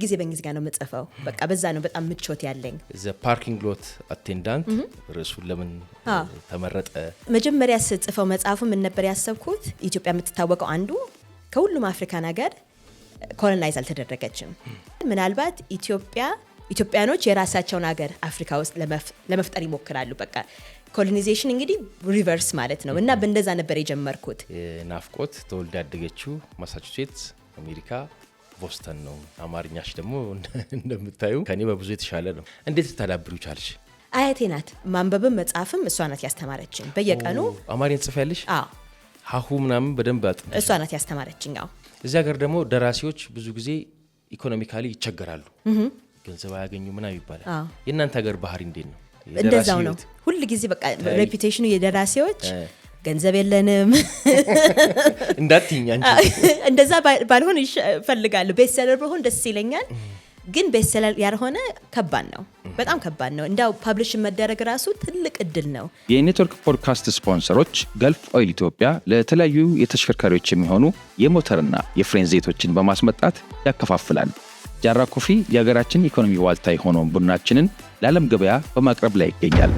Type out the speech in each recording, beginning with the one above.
ጊዜ በእንግሊዝኛ ነው የምጽፈው በቃ በዛ ነው በጣም ምቾት ያለኝ the parking lot attendant ርዕሱ ለምን ተመረጠ መጀመሪያ ስጽፈው መጽሐፉ ምን ነበር ያሰብኩት ኢትዮጵያ የምትታወቀው አንዱ ከሁሉም አፍሪካን ሀገር ኮሎናይዝ አልተደረገችም ምናልባት ኢትዮጵያኖች የራሳቸውን ሀገር አፍሪካ ውስጥ ለመፍጠር ይሞክራሉ በቃ ኮሎናይዜሽን እንግዲህ ሪቨርስ ማለት ነው እና በእንደዛ ነበር የጀመርኩት ናፍቆት ተወልዳ ያደገችው ማሳቹሴትስ አሜሪካ ቦስተን ነው አማርኛሽ ደግሞ እንደምታዩ ከኔ በብዙ የተሻለ ነው እንዴት ተዳብሩ ቻልሽ አያቴ ናት ማንበብም መጻፍም እሷ ናት ያስተማረችኝ በየቀኑ አማርኛ ጽፈያለሽ አዎ ሀሁ ምናምን በደንብ እሷ ናት ያስተማረችኝ አዎ እዚህ ሀገር ደግሞ ደራሲዎች ብዙ ጊዜ ኢኮኖሚካሊ ይቸገራሉ ገንዘብ ያገኙ ምናምን ይባላል የእናንተ ሀገር ባህሪ እንዴት ነው እንደዛው ነው ሁሉ ጊዜ በቃ ሬፑቴሽኑ የደራሲዎች ገንዘብ የለንም እንዳትኛ እንጂ እንደዛ ባልሆን ይፈልጋሉ ቤስትሰለር በሆን ደስ ይለኛል ግን ቤስትሰለር ያልሆነ ከባድ ነው በጣም ከባድ ነው እንዳው ፐብሊሽ መደረግ ራሱ ትልቅ እድል ነው የኔትወርክ ፖድካስት ስፖንሰሮች ገልፍ ኦይል ኢትዮጵያ ለተለያዩ የተሽከርካሪዎች የሚሆኑ የሞተርና የፍሬን ዘይቶችን በማስመጣት ያከፋፍላል ጃራ ኮፊ የሀገራችን ኢኮኖሚ ዋልታ የሆነውን ቡናችንን ለዓለም ገበያ በማቅረብ ላይ ይገኛል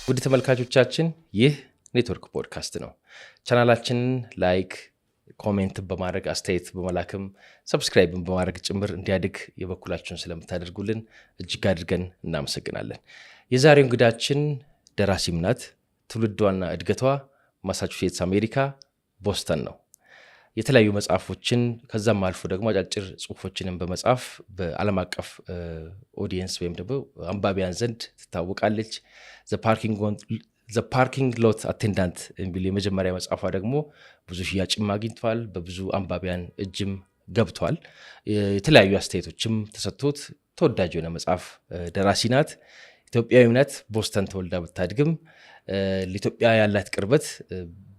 ውድ ተመልካቾቻችን ይህ ኔትወርክ ፖድካስት ነው ቻናላችንን ላይክ ኮሜንት በማድረግ አስተያየት በመላክም ሰብስክራይብ በማድረግ ጭምር እንዲያድግ የበኩላችሁን ስለምታደርጉልን እጅግ አድርገን እናመሰግናለን የዛሬው እንግዳችን ደራሲም ናት ትውልዷና እድገቷ ማሳቹሴትስ አሜሪካ ቦስተን ነው የተለያዩ መጽሐፎችን ከዛም አልፎ ደግሞ አጫጭር ጽሁፎችንም በመጻፍ በዓለም አቀፍ ኦዲየንስ ወይም ደግሞ አንባቢያን ዘንድ ትታወቃለች the parking lot attendant የሚል የመጀመሪያ መጽሐፏ ደግሞ ብዙ ሽያጭም አግኝቷል በብዙ አንባቢያን እጅም ገብቷል የተለያዩ አስተያየቶችም ተሰጥቶት ተወዳጅ የሆነ መጽሐፍ ደራሲ ናት ኢትዮጵያዊም ናት ቦስተን ተወልዳ ብታድግም ለኢትዮጵያ ያላት ቅርበት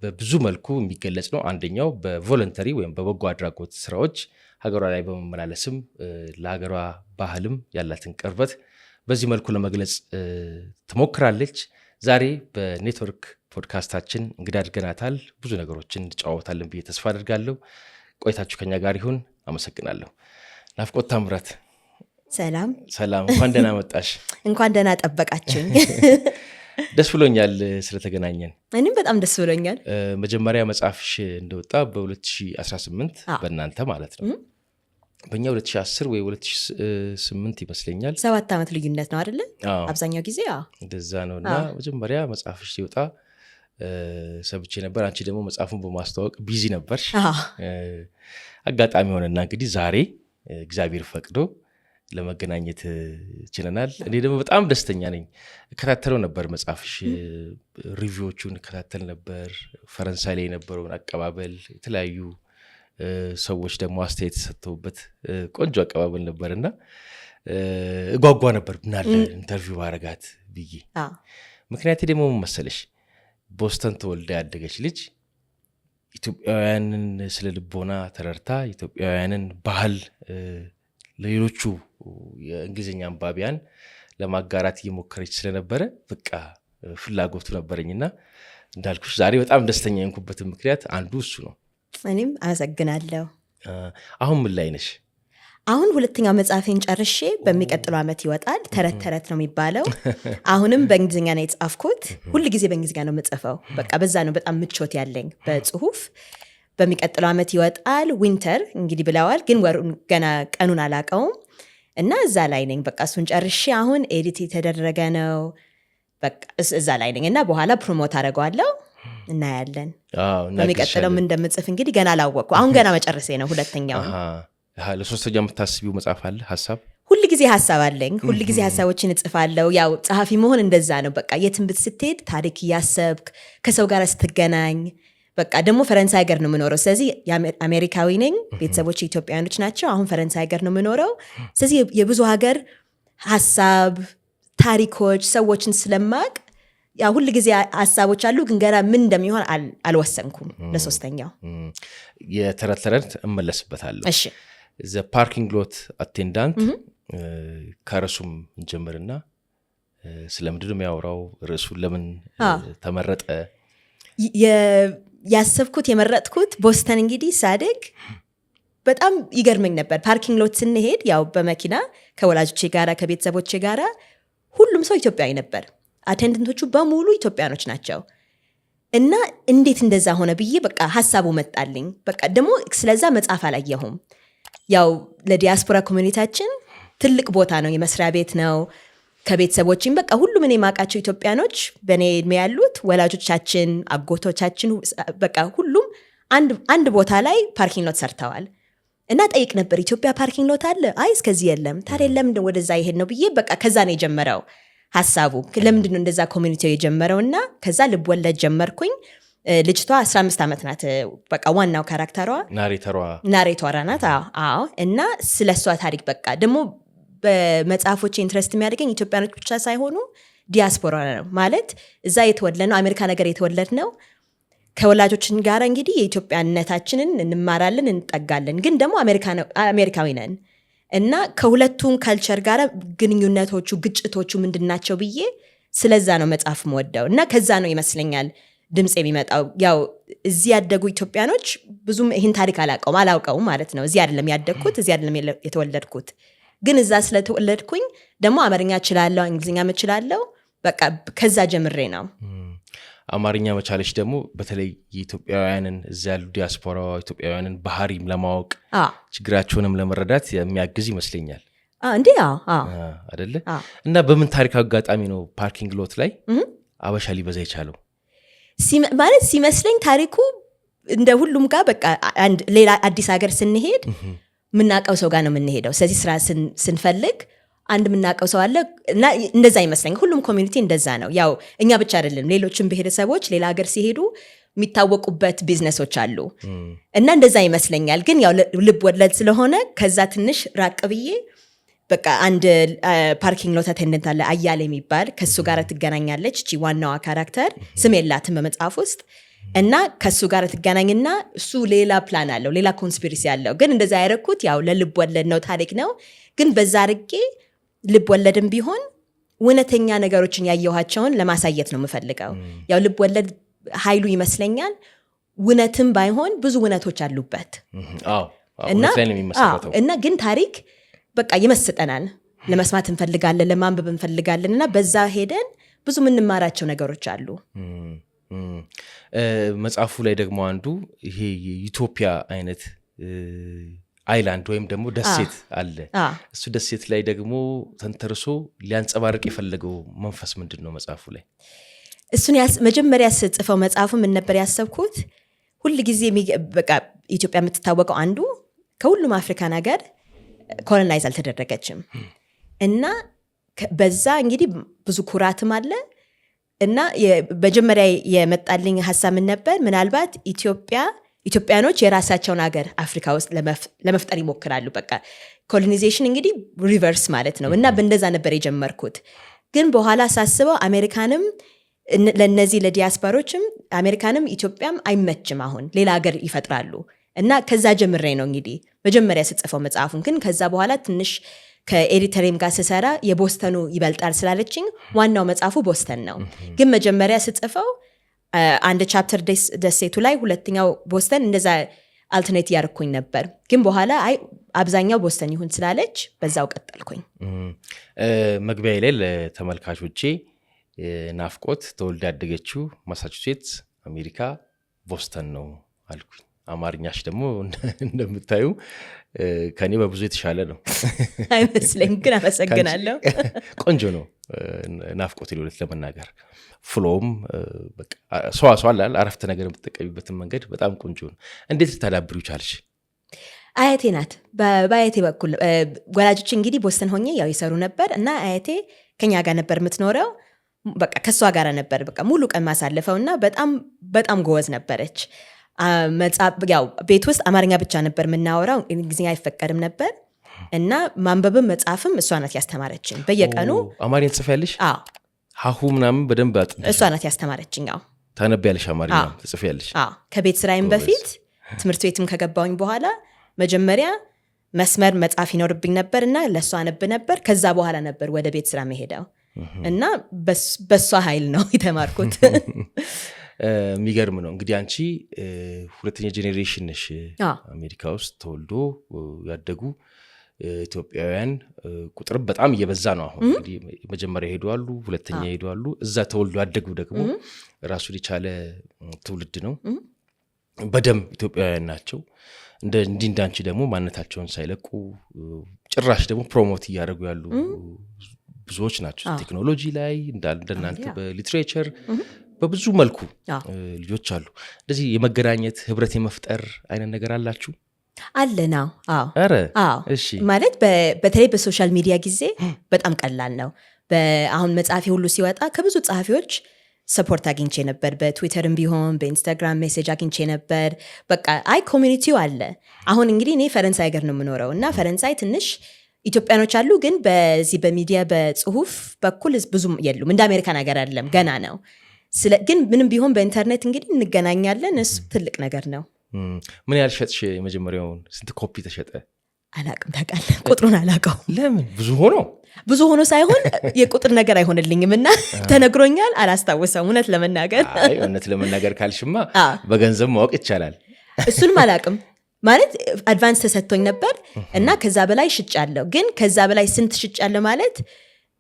በብዙ መልኩ የሚገለጽ ነው አንደኛው በቮለንተሪ ወይም በበጎ አድራጎት ስራዎች ሀገሯ ላይ በመመላለስም ለሀገሯ ባህልም ያላትን ቅርበት በዚህ መልኩ ለመግለጽ ትሞክራለች ዛሬ በኔትወርክ ፖድካስታችን እንግዳ አድርገናታል ብዙ ነገሮችን እንጫወታለን ብዬ ተስፋ አድርጋለሁ ቆይታችሁ ከኛ ጋር ይሁን አመሰግናለሁ ናፍቆት ታምራት ሰላም እንኳን ደህና መጣሽ እንኳን ደህና ጠበቃችሁኝ ደስ ብሎኛል ስለተገናኘን እኔም በጣም ደስ ብሎኛል መጀመሪያ መጽሐፍሽ እንደወጣ በ2018 በእናንተ ማለት ነው በእኛ 2010 ወይ 2008 ይመስለኛል 7 ዓመት ልዩነት ነው አይደል አብዛኛው ጊዜ እንደዛ ነውና መጀመሪያ መጽሐፍሽ ሲወጣ ሰብቼ ነበር አንቺ ደግሞ መጽሐፉን በማስተዋወቅ ቢዚ ነበርሽ አጋጣሚ ሆነና እንግዲህ ዛሬ እግዚአብሔር ፈቅዶ ለመገናኘት ችለናል እኔ ደግሞ በጣም ደስተኛ ነኝ እከታተለው ነበር መጽሐፍሽ ሪቪዎቹን እከታተል ነበር ፈረንሳይ ላይ የነበረውን አቀባበል የተለያዩ ሰዎች ደግሞ አስተያየት ሰጥተውበት ቆንጆ አቀባበል ነበርና እጓጓ ነበር ምናለ ኢንተርቪው ባረጋት ብዬ ምክንያቱም ደግሞ መሰለሽ ቦስተን ተወልዳ ያደገች ልጅ ኢትዮጵያውያንን ስለ ልቦና ተረርታ ኢትዮጵያውያንን ባህል ለሌሎቹ የእንግሊዝኛ አንባቢያን ለማጋራት እየሞከረች ስለነበረ በቃ ፍላጎቱ ነበረኝና እንዳልኩሽ ዛሬ በጣም ደስተኛ የሆንኩበት ምክንያት አንዱ እሱ ነው እኔም አመሰግናለሁ አሁን ምን ላይ ነሽ አሁን ሁለተኛው መጽሐፌን ጨርሼ በሚቀጥለው ዓመት ይወጣል ተረት ነው የሚባለው አሁንም በእንግሊዝኛ ነው የጻፍኩት ሁሉ ጊዜ በእንግሊዝኛ ነው የምጽፈው በቃ በዛ ነው በጣም ምቾት ያለኝ በጽሁፍ በሚቀጥለው ዓመት ይወጣል ዊንተር እንግዲህ ብለዋል ግን ወሩን ገና ቀኑን አላቀውም እና እዛ ላይ ነኝ በቃ እሱን ጨርሼ አሁን ኤዲት የተደረገ ነው በቃ እዛ ላይ ነኝ እና በኋላ ፕሮሞት አደርገዋለሁ እናያለን በሚቀጥለው ምን እንደምጽፍ እንግዲህ ገና አላወቅኩ አሁን ገና መጨረሴ ነው ሁለተኛው ለሶስተኛ የምታስቢው መጽሐፍ አለ ሐሳብ ሁሉ ጊዜ ሐሳብ አለኝ ሁሉ ጊዜ ሐሳቦችን እጽፋለሁ ያው ጸሐፊ መሆን እንደዛ ነው በቃ የትም ብትሄድ ታሪክ ያሰብክ ከሰው ጋር ስትገናኝ በቃ ደግሞ ፈረንሳይ ሀገር ነው የምኖረው ስለዚህ አሜሪካዊ ነኝ ቤተሰቦች ኢትዮጵያኖች ናቸው አሁን ፈረንሳይ ሀገር ነው የምኖረው ስለዚህ የብዙ ሀገር ሐሳብ ታሪኮች ሰዎችን ስለማቅ ያ ሁሉ ጊዜ ሐሳቦች አሉ ግን ገና ምን እንደሚሆን አልወሰንኩም ለሶስተኛው የተረተረት እመለስበታለሁ እሺ the parking lot attendant ከርሱም እንጀምርና ስለምንድን ነው የሚያወራው? ርዕሱን ለምን ተመረጠ? ያሰብኩት የመረጥኩት ቦስተን እንግዲህ ሳድግ በጣም ይገርመኝ ነበር። ፓርኪንግ ሎት ስንሄድ ያው በመኪና ከወላጆቼ ጋራ ከቤተሰቦቼ ጋራ ሁሉም ሰው ኢትዮጵያዊ ነበር። አቴንደንቶቹ በሙሉ ኢትዮጵያኖች ናቸው። እና እንዴት እንደዛ ሆነ ብዬ በቃ ሀሳቡ መጣልኝ። በቃ ደግሞ ስለዛ መጽሐፍ አላየሁም። ያው ለዲያስፖራ ኮሚኒቲያችን ትልቅ ቦታ ነው፣ የመስሪያ ቤት ነው። ከቤተሰቦችም በቃ ሁሉም እኔ የማውቃቸው ኢትዮጵያኖች በእኔ ዕድሜ ያሉት ወላጆቻችን፣ አጎቶቻችን በቃ ሁሉም አንድ ቦታ ላይ ፓርኪንግ ሎት ሰርተዋል። እና ጠይቅ ነበር ኢትዮጵያ ፓርኪንግ ሎት አለ? አይ እስከዚህ የለም። ታዲያ ለምንድን ወደዛ ይሄድ ነው ብዬ በቃ ከዛ ነው የጀመረው ሀሳቡ። ለምንድን ነው እንደዛ ኮሚኒቲው የጀመረው? እና ከዛ ልብ ወለድ ጀመርኩኝ። ልጅቷ 15 ዓመት ናት። በቃ ዋናው ካራክተሯ ናሬተሯ ናት። አዎ። እና ስለ እሷ ታሪክ በቃ ደግሞ በመጽሐፎች ኢንትረስት የሚያደርገኝ ኢትዮጵያኖች ብቻ ሳይሆኑ ዲያስፖራ ነው ማለት እዛ የተወለድ ነው፣ አሜሪካ ነገር የተወለድ ነው። ከወላጆችን ጋር እንግዲህ የኢትዮጵያነታችንን እንማራለን፣ እንጠጋለን። ግን ደግሞ አሜሪካዊ ነን እና ከሁለቱም ካልቸር ጋር ግንኙነቶቹ፣ ግጭቶቹ ምንድናቸው ብዬ ስለዛ ነው መጽሐፍ መወደው እና ከዛ ነው ይመስለኛል ድምፅ የሚመጣው። ያው እዚህ ያደጉ ኢትዮጵያኖች ብዙም ይህን ታሪክ አላውቀውም ማለት ነው። እዚህ አይደለም ያደግኩት፣ እዚህ አይደለም የተወለድኩት። ግን እዛ ስለተወለድኩኝ ደግሞ አማርኛ እችላለሁ፣ እንግሊዝኛ እችላለሁ። በቃ ከዛ ጀምሬ ነው። አማርኛ መቻለች ደግሞ በተለይ የኢትዮጵያውያንን እዚያ ያሉ ዲያስፖራ ኢትዮጵያውያንን ባህሪም ለማወቅ ችግራቸውንም ለመረዳት የሚያግዝ ይመስለኛል። እንዴ አይደለ? እና በምን ታሪክ አጋጣሚ ነው ፓርኪንግ ሎት ላይ አበሻ ሊበዛ የቻለው? ማለት ሲመስለኝ ታሪኩ እንደ ሁሉም ጋር በቃ ሌላ አዲስ ሀገር ስንሄድ ምናቀው ሰው ጋር ነው የምንሄደው። ስለዚህ ስራ ስንፈልግ አንድ ምናቀው ሰው አለ እና እንደዛ ይመስለኝ ሁሉም ኮሚኒቲ እንደዛ ነው። ያው እኛ ብቻ አይደለም፣ ሌሎችም ብሔረሰቦች ሌላ ሀገር ሲሄዱ የሚታወቁበት ቢዝነሶች አሉ እና እንደዛ ይመስለኛል። ግን ያው ልብ ወለድ ስለሆነ ከዛ ትንሽ ራቅ ብዬ በቃ አንድ ፓርኪንግ ሎት አቴንደንት አለ አያሌ የሚባል፣ ከሱ ጋር ትገናኛለች። እቺ ዋናዋ ካራክተር ስም የላትም በመጽሐፍ ውስጥ እና ከሱ ጋር ትገናኝና እሱ ሌላ ፕላን አለው፣ ሌላ ኮንስፒሪሲ አለው። ግን እንደዛ ያደረኩት ያው ለልብ ወለድ ነው፣ ታሪክ ነው። ግን በዛ አድርጌ ልብ ወለድም ቢሆን እውነተኛ ነገሮችን ያየኋቸውን ለማሳየት ነው የምፈልገው። ያው ልብ ወለድ ኃይሉ ይመስለኛል እውነትም ባይሆን ብዙ እውነቶች አሉበት እና ግን ታሪክ በቃ ይመስጠናል፣ ለመስማት እንፈልጋለን፣ ለማንበብ እንፈልጋለን እና በዛ ሄደን ብዙ የምንማራቸው ነገሮች አሉ። መጽሐፉ ላይ ደግሞ አንዱ ይሄ የኢትዮጵያ አይነት አይላንድ ወይም ደግሞ ደሴት አለ። እሱ ደሴት ላይ ደግሞ ተንተርሶ ሊያንጸባርቅ የፈለገው መንፈስ ምንድን ነው መጽሐፉ ላይ? እሱን መጀመሪያ ስጽፈው መጽሐፉ ምን ነበር ያሰብኩት? ሁል ጊዜ በቃ ኢትዮጵያ የምትታወቀው አንዱ ከሁሉም አፍሪካን ሀገር ኮሎናይዝ አልተደረገችም እና በዛ እንግዲህ ብዙ ኩራትም አለ እና መጀመሪያ የመጣልኝ ሀሳብ ምን ነበር? ምናልባት ኢትዮጵያኖች የራሳቸውን ሀገር አፍሪካ ውስጥ ለመፍጠር ይሞክራሉ። በቃ ኮሎኒዜሽን እንግዲህ ሪቨርስ ማለት ነው እና በእንደዛ ነበር የጀመርኩት። ግን በኋላ ሳስበው አሜሪካንም ለነዚህ ለዲያስፖሮችም አሜሪካንም ኢትዮጵያም አይመችም፣ አሁን ሌላ ሀገር ይፈጥራሉ እና ከዛ ጀምሬ ነው እንግዲህ መጀመሪያ ስጽፈው መጽሐፉን። ግን ከዛ በኋላ ትንሽ ከኤዲተሬም ጋር ስሰራ የቦስተኑ ይበልጣል ስላለችኝ ዋናው መጽሐፉ ቦስተን ነው። ግን መጀመሪያ ስጽፈው አንድ ቻፕተር ደሴቱ ላይ፣ ሁለተኛው ቦስተን፣ እንደዛ አልተርኔት ያርኩኝ ነበር። ግን በኋላ አብዛኛው ቦስተን ይሁን ስላለች በዛው ቀጠልኩኝ። መግቢያ ላይ ለተመልካቾቼ ናፍቆት ተወልዳ ያደገችው ማሳቹሴትስ አሜሪካ ቦስተን ነው አልኩኝ። አማርኛሽ ደግሞ እንደምታዩ ከኔ በብዙ የተሻለ ነው አይመስለኝ፣ ግን አመሰግናለሁ። ቆንጆ ነው ናፍቆት ሊሆነት ለመናገር ፍሎም ሰዋሰው አላል አረፍተ ነገር የምትጠቀሚበትን መንገድ በጣም ቆንጆ ነው። እንዴት ልታዳብሩ ይቻልሽ? አያቴ ናት። በአያቴ በኩል ወላጆች እንግዲህ ቦስተን ሆኜ ያው ይሰሩ ነበር እና አያቴ ከኛ ጋር ነበር የምትኖረው። በቃ ከሷ ጋር ነበር በቃ ሙሉ ቀን ማሳለፈው እና በጣም ጎበዝ ነበረች። ያው ቤት ውስጥ አማርኛ ብቻ ነበር የምናወራው፣ እንግሊዝኛ አይፈቀድም ነበር እና ማንበብም መጻፍም እሷ ናት ያስተማረችኝ። በየቀኑ አማርኛ ትጽፊያለሽ? ሀሁ ምናምን በደንብ እሷ ናት ያስተማረችኝ። ያው ታነቢያለሽ? አማርኛ ትጽፊያለሽ? ከቤት ስራዬም በፊት ትምህርት ቤትም ከገባሁኝ በኋላ መጀመሪያ መስመር መጻፍ ይኖርብኝ ነበር እና ለእሷ አነብ ነበር። ከዛ በኋላ ነበር ወደ ቤት ስራ መሄደው እና በሷ ኃይል ነው የተማርኩት። የሚገርም ነው። እንግዲህ አንቺ ሁለተኛ ጄኔሬሽን ነሽ። አሜሪካ ውስጥ ተወልዶ ያደጉ ኢትዮጵያውያን ቁጥር በጣም እየበዛ ነው። አሁን እንግዲህ መጀመሪያ ሄደዋሉ፣ ሁለተኛ ሄደዋሉ። እዛ ተወልዶ ያደጉ ደግሞ ራሱን የቻለ ትውልድ ነው። በደንብ ኢትዮጵያውያን ናቸው። እንዲህ እንዳንቺ ደግሞ ማንነታቸውን ሳይለቁ ጭራሽ ደግሞ ፕሮሞት እያደረጉ ያሉ ብዙዎች ናቸው። ቴክኖሎጂ ላይ እንደናንተ በሊትሬቸር በብዙ መልኩ ልጆች አሉ። እንደዚህ የመገናኘት ህብረት የመፍጠር አይነት ነገር አላችሁ? አለና እሺ። ማለት በተለይ በሶሻል ሚዲያ ጊዜ በጣም ቀላል ነው። አሁን መጽሐፌ ሁሉ ሲወጣ ከብዙ ጸሐፊዎች ሰፖርት አግኝቼ ነበር። በትዊተርም ቢሆን በኢንስታግራም ሜሴጅ አግኝቼ ነበር። በቃ ኮሚኒቲው አለ። አሁን እንግዲህ እኔ ፈረንሳይ ሀገር ነው የምኖረው እና ፈረንሳይ ትንሽ ኢትዮጵያኖች አሉ፣ ግን በዚህ በሚዲያ በጽሁፍ በኩል ብዙም የሉም። እንደ አሜሪካን ሀገር አይደለም፣ ገና ነው። ግን ምንም ቢሆን በኢንተርኔት እንግዲህ እንገናኛለን። እሱ ትልቅ ነገር ነው። ምን ያህል ሸጥሽ? የመጀመሪያውን ስንት ኮፒ ተሸጠ? አላቅም፣ ታውቃለህ? ቁጥሩን አላቀው። ለምን? ብዙ ሆኖ ሳይሆን የቁጥር ነገር አይሆንልኝም እና ተነግሮኛል፣ አላስታውሰውም። እውነት ለመናገር ካልሽማ በገንዘብ ማወቅ ይቻላል። እሱንም አላቅም። ማለት አድቫንስ ተሰጥቶኝ ነበር እና ከዛ በላይ ሽጫለሁ። ግን ከዛ በላይ ስንት ሽጫለሁ ማለት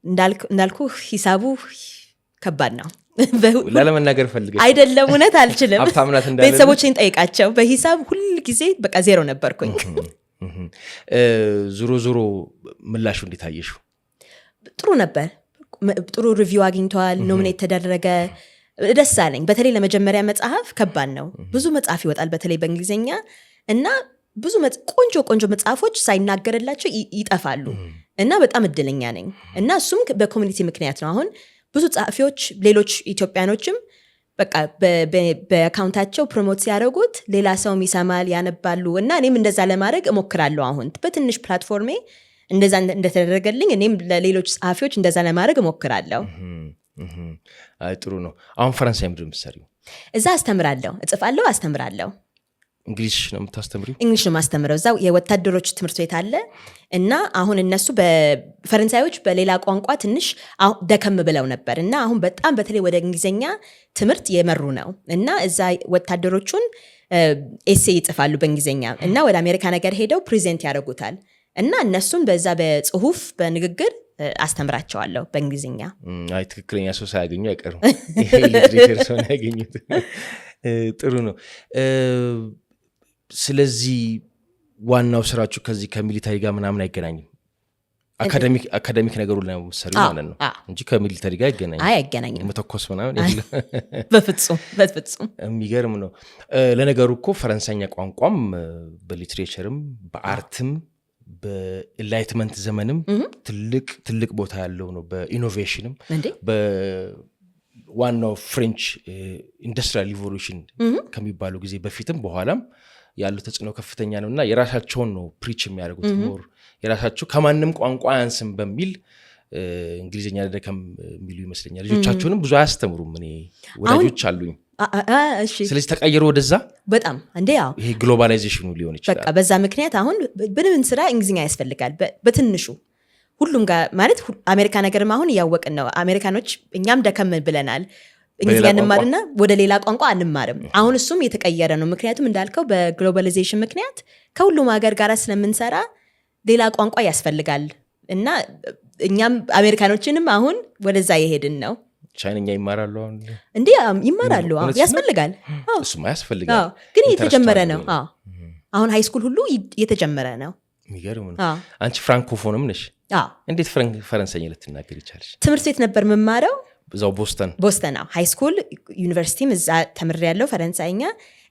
እንዳልኩ ሂሳቡ ከባድ ነው። ላለመናገር ፈልገሽ አይደለም፣ እውነት አልችልም። ቤተሰቦቼን ጠይቃቸው። በሂሳብ ሁል ጊዜ በቃ ዜሮ ነበርኩኝ። ዞሮ ምላሹ እንዴት አየሽው? ጥሩ ነበር። ጥሩ ሪቪው አግኝተዋል። ኖሚኔት ተደረገ። ደስ አለኝ። በተለይ ለመጀመሪያ መጽሐፍ ከባድ ነው። ብዙ መጽሐፍ ይወጣል በተለይ በእንግሊዝኛ እና ብዙ ቆንጆ መጽሐፎች ሳይናገርላቸው ይጠፋሉ እና በጣም እድለኛ ነኝ እና እሱም በኮሚኒቲ ምክንያት ነው። አሁን ብዙ ጸሐፊዎች ሌሎች ኢትዮጵያኖችም በቃ በአካውንታቸው ፕሮሞት ሲያደርጉት ሌላ ሰውም ይሰማል፣ ያነባሉ እና እኔም እንደዛ ለማድረግ እሞክራለሁ። አሁን በትንሽ ፕላትፎርሜ እንደዛ እንደተደረገልኝ እኔም ለሌሎች ጸሐፊዎች እንደዛ ለማድረግ እሞክራለሁ። ጥሩ ነው። አሁን ፈረንሳይ ምንድን ነው የምትሰሪው? እዛ አስተምራለሁ፣ እጽፋለሁ፣ አስተምራለሁ። እንግሊሽ ነው የምታስተምሪው? እንግሊሽ ነው የማስተምረው። እዛው የወታደሮች ትምህርት ቤት አለ እና አሁን እነሱ በፈረንሳዮች በሌላ ቋንቋ ትንሽ ደከም ብለው ነበር እና አሁን በጣም በተለይ ወደ እንግሊዝኛ ትምህርት የመሩ ነው እና እዛ ወታደሮቹን ኤሴ ይጽፋሉ በእንግሊዝኛ እና ወደ አሜሪካ ነገር ሄደው ፕሬዘንት ያደርጉታል እና እነሱን በዛ በጽሁፍ በንግግር አስተምራቸዋለሁ በእንግሊዝኛ። ትክክለኛ ሰው ሳያገኙ አይቀሩም። ሊትሬቸር ሰው ያገኙት። ጥሩ ነው። ስለዚህ ዋናው ስራችሁ ከዚህ ከሚሊታሪ ጋር ምናምን አይገናኝም? አካዳሚክ ነገሩ ላይ መሰሪ ማለት ነው እንጂ ከሚሊታሪ ጋር አይገናኝም። መተኮስ ምናምን በፍጹም። የሚገርም ነው። ለነገሩ እኮ ፈረንሳይኛ ቋንቋም በሊትሬቸርም በአርትም በኢንላይትመንት ዘመንም ትልቅ ቦታ ያለው ነው። በኢኖቬሽንም በዋናው ፍሬንች ኢንዱስትሪያል ሪቮሉሽን ከሚባለው ጊዜ በፊትም በኋላም ያለው ተጽዕኖ ከፍተኛ ነው እና የራሳቸውን ነው ፕሪች የሚያደርጉት። ሞር የራሳቸው ከማንም ቋንቋ አያንስም በሚል እንግሊዝኛ ደከም የሚሉ ይመስለኛል። ልጆቻቸውንም ብዙ አያስተምሩም። እኔ ወዳጆች አሉኝ። ስለዚህ ተቀየሩ ወደዛ በጣም ያው ይሄ ግሎባላይዜሽኑ ሊሆን ይችላል። በቃ በዛ ምክንያት አሁን በምን ስራ እንግሊዝኛ ያስፈልጋል በትንሹ ሁሉም ጋር ማለት አሜሪካ ነገርም አሁን እያወቅን ነው። አሜሪካኖች እኛም ደከም ብለናል። እንግሊዝኛ እንማርና ወደ ሌላ ቋንቋ አንማርም። አሁን እሱም የተቀየረ ነው። ምክንያቱም እንዳልከው በግሎባላይዜሽን ምክንያት ከሁሉም ሀገር ጋር ስለምንሰራ ሌላ ቋንቋ ያስፈልጋል እና እኛም አሜሪካኖችንም አሁን ወደዛ የሄድን ነው። ቻይንኛ ይማራሉ እንዴ? ይማራሉ። ያስፈልጋል። እሱማ ያስፈልጋል፣ ግን የተጀመረ ነው። አሁን ሃይስኩል ሁሉ የተጀመረ ነው። የሚገርም ነው። አንቺ ፍራንኮፎንም ነሽ። እንዴት ፈረንሳይኛ ልትናገር ይቻልሽ? ትምህርት ቤት ነበር የምማረው እዛው ቦስተን ሃይስኩል ዩኒቨርሲቲም እዛ ተምሬያለሁ ፈረንሳይኛ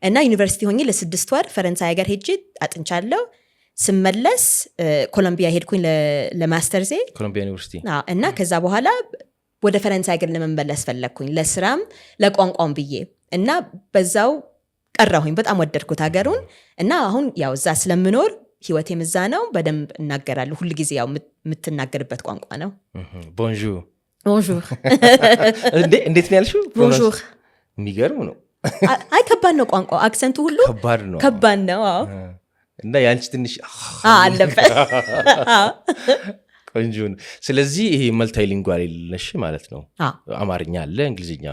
እና ዩኒቨርሲቲ ሆኜ ለ6 ወር ፈረንሳይ ሀገር ሄጄ አጥንቻለሁ። ስመለስ ኮሎምቢያ ሄድኩኝ ለማስተርዜ ኮሎምቢያ ዩኒቨርሲቲ እና ከዛ በኋላ ወደ ፈረንሳይ ሀገር ለመመለስ ፈለግኩኝ ለስራም ለቋንቋም ብዬ እና በዛው ቀረሁኝ። በጣም ወደድኩት ሀገሩን እና አሁን ያው እዛ ስለምኖር ህይወቴም እዛ ነው። በደንብ እናገራለሁ። ሁል ጊዜ ያው የምትናገርበት ቋንቋ ነው። ቦንጆur እንዴት ነው ያልሽው? ቦንጆur። የሚገርም ነው። ከባድ ነው ቋንቋ። አክሰንቱ ሁሉ ከባድ ነው። እና ያንቺ ትንሽ አለበት። ቆንጆ ነው። ስለዚህ ይሄ መልታይሊንጓል ነሽ ማለት ነው። አማርኛ አለ፣ እንግሊዝኛ።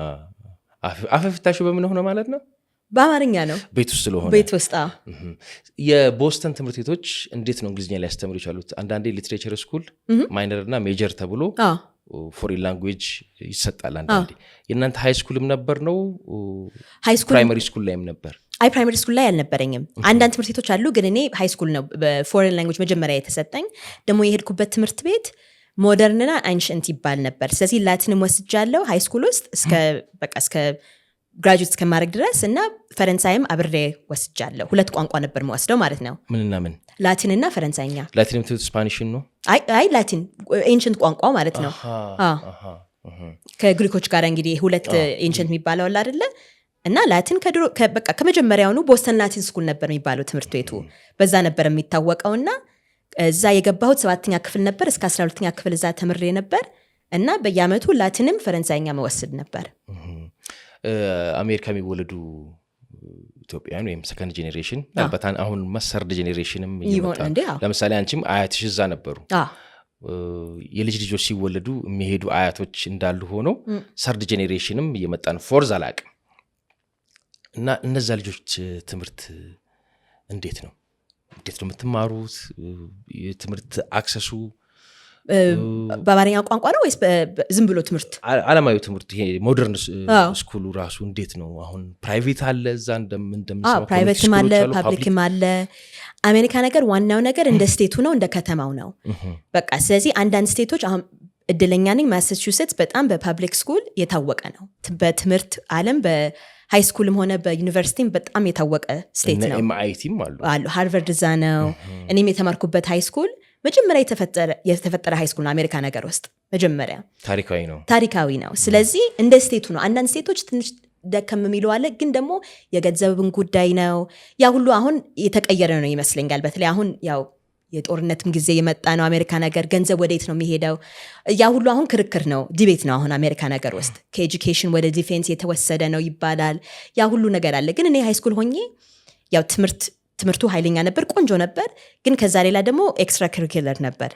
አፈፍታሹ በምን ሆነ ማለት ነው? በአማርኛ ነው። ቤት ውስጥ ስለሆነ ቤት ውስጥ። የቦስተን ትምህርት ቤቶች እንዴት ነው እንግሊዝኛ ላይ ያስተምሩ ይቻሉት? አንዳንዴ ሊትሬቸር ስኩል ማይነር እና ሜጀር ተብሎ ፎሪን ላንጉዌጅ ይሰጣል አንዳንዴ። የእናንተ ሃይ ስኩልም ነበር ነው? ፕራይመሪ ስኩል ላይም ነበር? አይ ፕራይመሪ ስኩል ላይ አልነበረኝም። አንዳንድ ትምህርት ቤቶች አሉ፣ ግን እኔ ሃይ ስኩል ነው በፎሬን ላንጉዌጅ መጀመሪያ የተሰጠኝ። ደግሞ የሄድኩበት ትምህርት ቤት ሞደርንና አንሸንት ይባል ነበር። ስለዚህ ላቲንም ወስጃለሁ ሃይ ስኩል ውስጥ እስከ ግራጁዌት እስከማድረግ ድረስ እና ፈረንሳይም አብሬ ወስጃለሁ። 2 ቋንቋ ነበር መወስደው ማለት ነው። ምንና ምን? ላቲንና ፈረንሳይኛ። ላቲንም ስፓኒሽን ነው? አይ ላቲን ኤንሸንት ቋንቋ ማለት ነው። ከግሪኮች ጋር እንግዲህ 2 ኤንሸንት የሚባለው አለ አይደለ? እና ላቲን ከድሮ በቃ ከመጀመሪያውኑ ቦስተን ላቲን ስኩል ነበር የሚባለው ትምህርት ቤቱ። በዛ ነበር የሚታወቀውና እዛ የገባሁት 7ኛ ክፍል ነበር። እስከ 12ኛ ክፍል እዛ ተምሬ ነበር እና በየአመቱ ላቲንም ፈረንሳይኛ መወስድ ነበር። አሜሪካ የሚወለዱ ኢትዮጵያውያን ወይም ሰከንድ ጄኔሬሽን አልበታን አሁን ሰርድ ጄኔሬሽንም ይመጣ። ለምሳሌ አንቺም አያትሽ እዛ ነበሩ። የልጅ ልጆች ሲወለዱ የሚሄዱ አያቶች እንዳሉ ሆነው ሰርድ ጄኔሬሽንም እየመጣ ነው። ፎርዝ አላቅም እና እነዛ ልጆች ትምህርት እንዴት ነው የምትማሩት? የትምህርት አክሰሱ በአማርኛ ቋንቋ ነው ወይስ ዝም ብሎ ትምህርት? ዓለማዊ ትምህርት ይሄ ሞደርን ስኩሉ ራሱ እንዴት ነው? አሁን ፕራይቬት አለ እዛ እንደምንሰማው፣ ፕራይቬትም አለ ፓብሊክም አለ። አሜሪካ ነገር ዋናው ነገር እንደ ስቴቱ ነው እንደ ከተማው ነው በቃ። ስለዚህ አንዳንድ ስቴቶች አሁን እድለኛ ነኝ፣ ማሳቹሴትስ በጣም በፓብሊክ ስኩል የታወቀ ነው። በትምህርት ዓለም በሃይ ስኩልም ሆነ በዩኒቨርሲቲም በጣም የታወቀ ስቴት ነው። ኤምአይቲም አሉ፣ ሃርቨርድ እዛ ነው። እኔም የተማርኩበት ሃይ ስኩል መጀመሪያ የተፈጠረ ሃይ ስኩል ነው አሜሪካ ነገር ውስጥ መጀመሪያ። ታሪካዊ ነው። ስለዚህ እንደ ስቴቱ ነው። አንዳንድ ስቴቶች ትንሽ ደከም የሚሉ አለ፣ ግን ደግሞ የገንዘብን ጉዳይ ነው። ያ ሁሉ አሁን የተቀየረ ነው ይመስለኛል። በተለይ አሁን ያው የጦርነትም ጊዜ የመጣ ነው አሜሪካ ነገር። ገንዘብ ወዴት ነው የሚሄደው? ያ ሁሉ አሁን ክርክር ነው፣ ዲቤት ነው አሁን አሜሪካ ነገር ውስጥ። ከኤጁኬሽን ወደ ዲፌንስ የተወሰደ ነው ይባላል። ያ ሁሉ ነገር አለ። ግን እኔ ሃይ ስኩል ሆኜ ያው ትምህርቱ ኃይለኛ ነበር፣ ቆንጆ ነበር። ግን ከዛ ሌላ ደግሞ ኤክስትራ ከሪኩለር ነበር።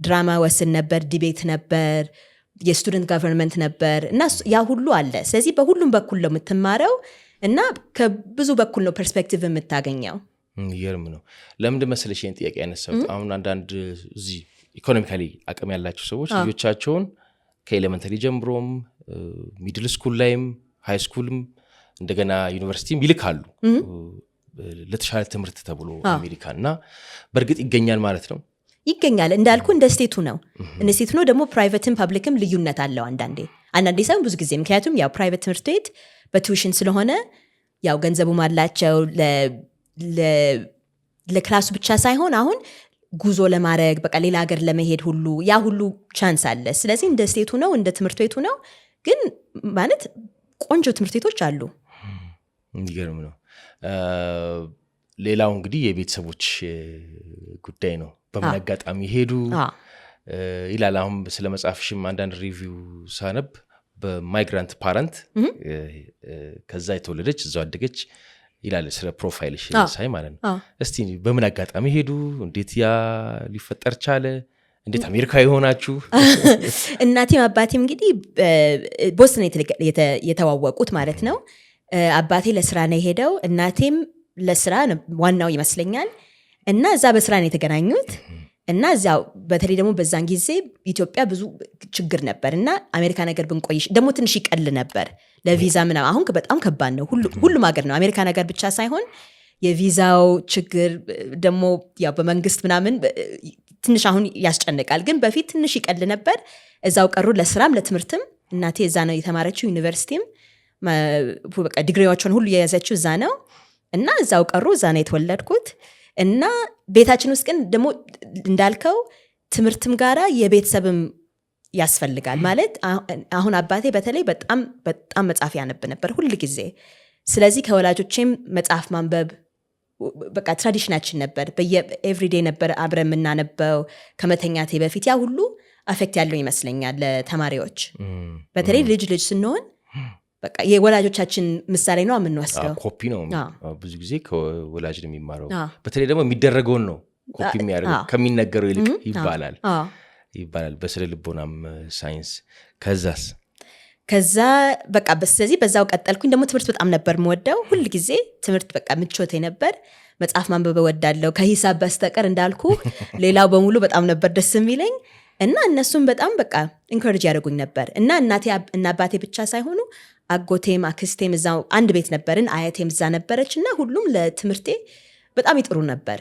ድራማ ወስን ነበር፣ ዲቤት ነበር፣ የስቱደንት ጋቨርንመንት ነበር እና ያ ሁሉ አለ። ስለዚህ በሁሉም በኩል ነው የምትማረው እና ከብዙ በኩል ነው ፐርስፔክቲቭ የምታገኘው። ይገርም ነው። ለምንድን መሰለሽ ይህን ጥያቄ ያነሳሁት? አሁን አንዳንድ እዚህ ኢኮኖሚካሊ አቅም ያላቸው ሰዎች ልጆቻቸውን ከኤሌመንተሪ ጀምሮም ሚድል ስኩል ላይም ሃይ ስኩልም እንደገና ዩኒቨርሲቲም ይልካሉ ለተሻለ ትምህርት ተብሎ አሜሪካ። እና በእርግጥ ይገኛል ማለት ነው? ይገኛል እንዳልኩ እንደ ስቴቱ ነው። እንደ ስቴቱ ነው ደግሞ ፕራይቬትም ፐብሊክም ልዩነት አለው አንዳንዴ ሳይሆን ብዙ ጊዜ። ምክንያቱም ያው ፕራይቬት ትምህርት ቤት በቱዊሽን ስለሆነ ያው ገንዘቡም አላቸው ለክላሱ ብቻ ሳይሆን አሁን ጉዞ ለማድረግ በቃ ሌላ ሀገር ለመሄድ ሁሉ ያ ሁሉ ቻንስ አለ። ስለዚህ እንደ ስቴቱ ነው እንደ ትምህርት ቤቱ ነው። ግን ማለት ቆንጆ ትምህርት ቤቶች አሉ። ይገርም ነው። ሌላው እንግዲህ የቤተሰቦች ጉዳይ ነው። በምን አጋጣሚ ሄዱ ይላል። አሁን ስለ መጽሐፍሽም አንዳንድ ሪቪው ሳነብ በማይግራንት ፓረንት ከዛ የተወለደች እዛው አደገች ይላል ስለ ፕሮፋይልሽ ሳይ ማለት ነው። እስቲ በምን አጋጣሚ ሄዱ? እንዴት ያ ሊፈጠር ቻለ? እንዴት አሜሪካዊ የሆናችሁ? እናቴም አባቴም እንግዲህ ቦስተን የተዋወቁት ማለት ነው። አባቴ ለስራ ነው የሄደው፣ እናቴም ለስራ ዋናው ይመስለኛል። እና እዛ በስራ ነው የተገናኙት። እና እዚያው በተለይ ደግሞ በዛን ጊዜ ኢትዮጵያ ብዙ ችግር ነበር እና አሜሪካ ነገር ብንቆይሽ ደግሞ ትንሽ ይቀል ነበር ለቪዛ ምናምን። አሁን በጣም ከባድ ነው ሁሉም ሀገር ነው፣ አሜሪካ ነገር ብቻ ሳይሆን የቪዛው ችግር ደግሞ ያው በመንግስት ምናምን ትንሽ አሁን ያስጨንቃል። ግን በፊት ትንሽ ይቀል ነበር። እዛው ቀሩ ለስራም ለትምህርትም። እናቴ እዛ ነው የተማረችው፣ ዩኒቨርሲቲም በቃ ዲግሪዎችን ሁሉ የያዘችው እዛ ነው። እና እዛው ቀሩ፣ እዛ ነው የተወለድኩት። እና ቤታችን ውስጥ ግን ደግሞ እንዳልከው ትምህርትም ጋራ የቤተሰብም ያስፈልጋል ማለት። አሁን አባቴ በተለይ በጣም በጣም መጽሐፍ ያነብ ነበር ሁል ጊዜ። ስለዚህ ከወላጆቼም መጽሐፍ ማንበብ በቃ ትራዲሽናችን ነበር። ኤቭሪዴ ነበር አብረ የምናነበው ከመተኛቴ በፊት። ያ ሁሉ አፌክት ያለው ይመስለኛል ለተማሪዎች። በተለይ ልጅ ስንሆን በቃ የወላጆቻችን ምሳሌ ነው የምንወስደው። ኮፒ ነው ብዙ ጊዜ ከወላጅ ነው የሚማረው። በተለይ ደግሞ የሚደረገውን ነው ኮፒ የሚያደርገው ከሚነገረው ይልቅ ይባላል በስነ ልቦናም ሳይንስ። ከዛ በቃ ስለዚህ በዛው ቀጠልኩኝ። ደግሞ ትምህርት በጣም ነበር የምወደው። ሁል ጊዜ ትምህርት በቃ ምቾቴ ነበር። መጽሐፍ ማንበብ እወዳለሁ ከሂሳብ በስተቀር እንዳልኩ ሌላው በሙሉ በጣም ነበር ደስ የሚለኝ እና እነሱም በጣም በቃ ኢንኮሬጅ ያደርጉኝ ነበር እና እናቴ እና አባቴ ብቻ ሳይሆኑ አጎቴም አክስቴም እዛው አንድ ቤት ነበርን። አያቴም እዛ ነበረች እና ሁሉም ለትምህርቴ በጣም ይጥሩ ነበር።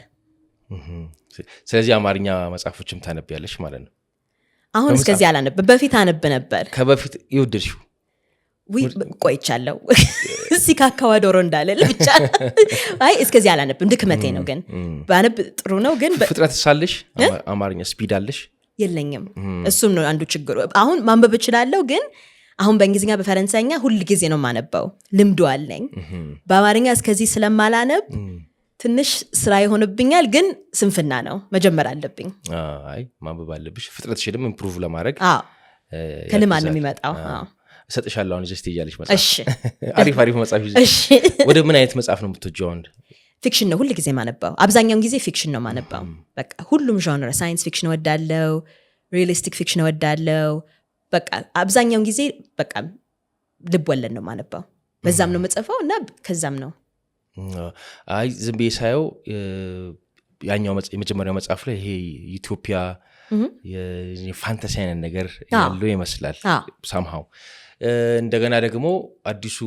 ስለዚህ አማርኛ መጽሐፎችም ታነቢያለሽ ማለት ነው? አሁን እስከዚህ አላነብም። በፊት አነብ ነበር። ከበፊት ይወደድሽው? ቆይቻለሁ ሲካካዋ ዶሮ እንዳለል ብቻ አይ እስከዚህ አላነብም። ድክመቴ ነው። ግን ባነብ ጥሩ ነው። ግን ፍጥረት ሳለሽ አማርኛ ስፒድ አለሽ? የለኝም። እሱም ነው አንዱ ችግሩ። አሁን ማንበብ እችላለሁ፣ ግን አሁን በእንግሊዝኛ በፈረንሳይኛ ሁል ጊዜ ነው ማነበው። ልምዱ አለኝ። በአማርኛ እስከዚህ ስለማላነብ ትንሽ ስራ ይሆንብኛል፣ ግን ስንፍና ነው። መጀመር አለብኝ። አይ ማንበብ አለብሽ። ፍጥረትሽንም ኢምፕሩቭ ለማድረግ ከልማድ ነው የሚመጣው። እሰጥሻለሁ አሁን ጀስት እያለሽ መጽሐፍ አሪፍ መጽሐፍ ወደ ምን አይነት መጽሐፍ ነው የምትወጂው? ፊክሽን ነው ሁል ጊዜ ማነባው። አብዛኛውን ጊዜ ፊክሽን ነው ማነባው። በቃ ሁሉም ዣንር፣ ሳይንስ ፊክሽን እወዳለሁ፣ ሪያሊስቲክ ፊክሽን እወዳለሁ። በቃ አብዛኛውን ጊዜ በቃ ልብ ወለድ ነው ማነባው። በዛም ነው መጽፈው እና ከዛም ነው። አይ ዝም ብዬ ሳየው ያኛው የመጀመሪያው መጽሐፍ ላይ ይሄ ኢትዮጵያ የፋንታሲ አይነት ነገር ያለው ይመስላል ሳምሃው። እንደገና ደግሞ አዲሱ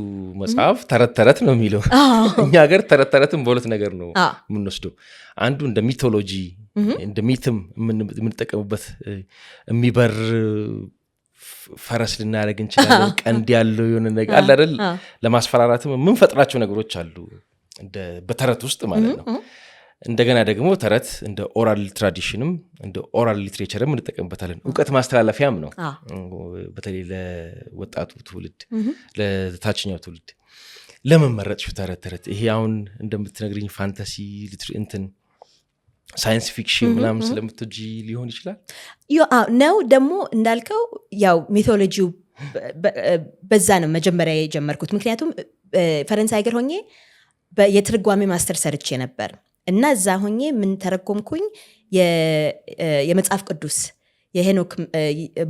መጽሐፍ ተረት ነው የሚለው። እኛ ሀገር ተረትን በሁለት ነገር ነው የምንወስደው። አንዱ እንደ ሚቶሎጂ እንደ ሚትም የምንጠቀምበት የሚበር ፈረስ ልናደርግ እንችላለን። ቀንድ ያለው የሆነ ነገር አለ አይደል? ለማስፈራራትም የምንፈጥራቸው ነገሮች አሉ በተረት ውስጥ ማለት ነው። እንደገና ደግሞ ተረት እንደ ኦራል ትራዲሽንም እንደ ኦራል ሊትሬቸርም እንጠቀምበታለን። እውቀት ማስተላለፊያም ነው፣ በተለይ ለወጣቱ ትውልድ፣ ለታችኛው ትውልድ። ለምን መረጥሽው ተረት? ይሄ አሁን እንደምትነግርኝ ፋንታሲ እንትን ሳይንስ ፊክሽን ምናምን ስለምትወጂ ሊሆን ይችላል ነው። ደግሞ እንዳልከው ያው ሜቶሎጂው በዛ ነው መጀመሪያ የጀመርኩት። ምክንያቱም ፈረንሳይ ሀገር ሆኜ የትርጓሜ ማስተር ሰርቼ ነበር እና እዛ ሆኜ ምን ተረጎምኩኝ የመጽሐፍ ቅዱስ የሄኖክ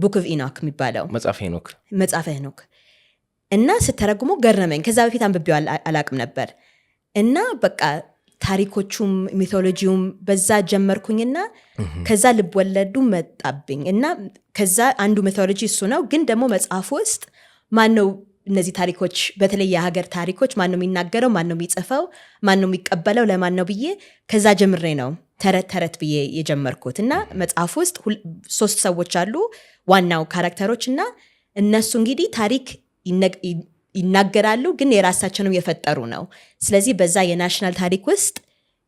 ቡክ ኦፍ ኢኖክ የሚባለው መጽሐፈ ሄኖክ እና ስተረጉሞ ገረመኝ። ከዛ በፊት አንብቤው አላቅም ነበር እና በቃ ታሪኮቹም ሚቶሎጂውም በዛ ጀመርኩኝና ከዛ ልብ ወለዱ መጣብኝ እና ከዛ አንዱ ሚቶሎጂ እሱ ነው። ግን ደግሞ መጽሐፍ ውስጥ ማነው እነዚህ ታሪኮች በተለይ የሀገር ታሪኮች ማነው የሚናገረው፣ ማነው የሚጽፈው፣ ማነው የሚቀበለው፣ ለማን ነው ብዬ ከዛ ጀምሬ ነው ተረት ብዬ የጀመርኩት። እና መጽሐፍ ውስጥ 3 ሰዎች አሉ ዋናው ካራክተሮች እና እነሱ እንግዲህ ታሪክ ይናገራሉ፣ ግን የራሳቸውንም የፈጠሩ ነው። ስለዚህ በዛ የናሽናል ታሪክ ውስጥ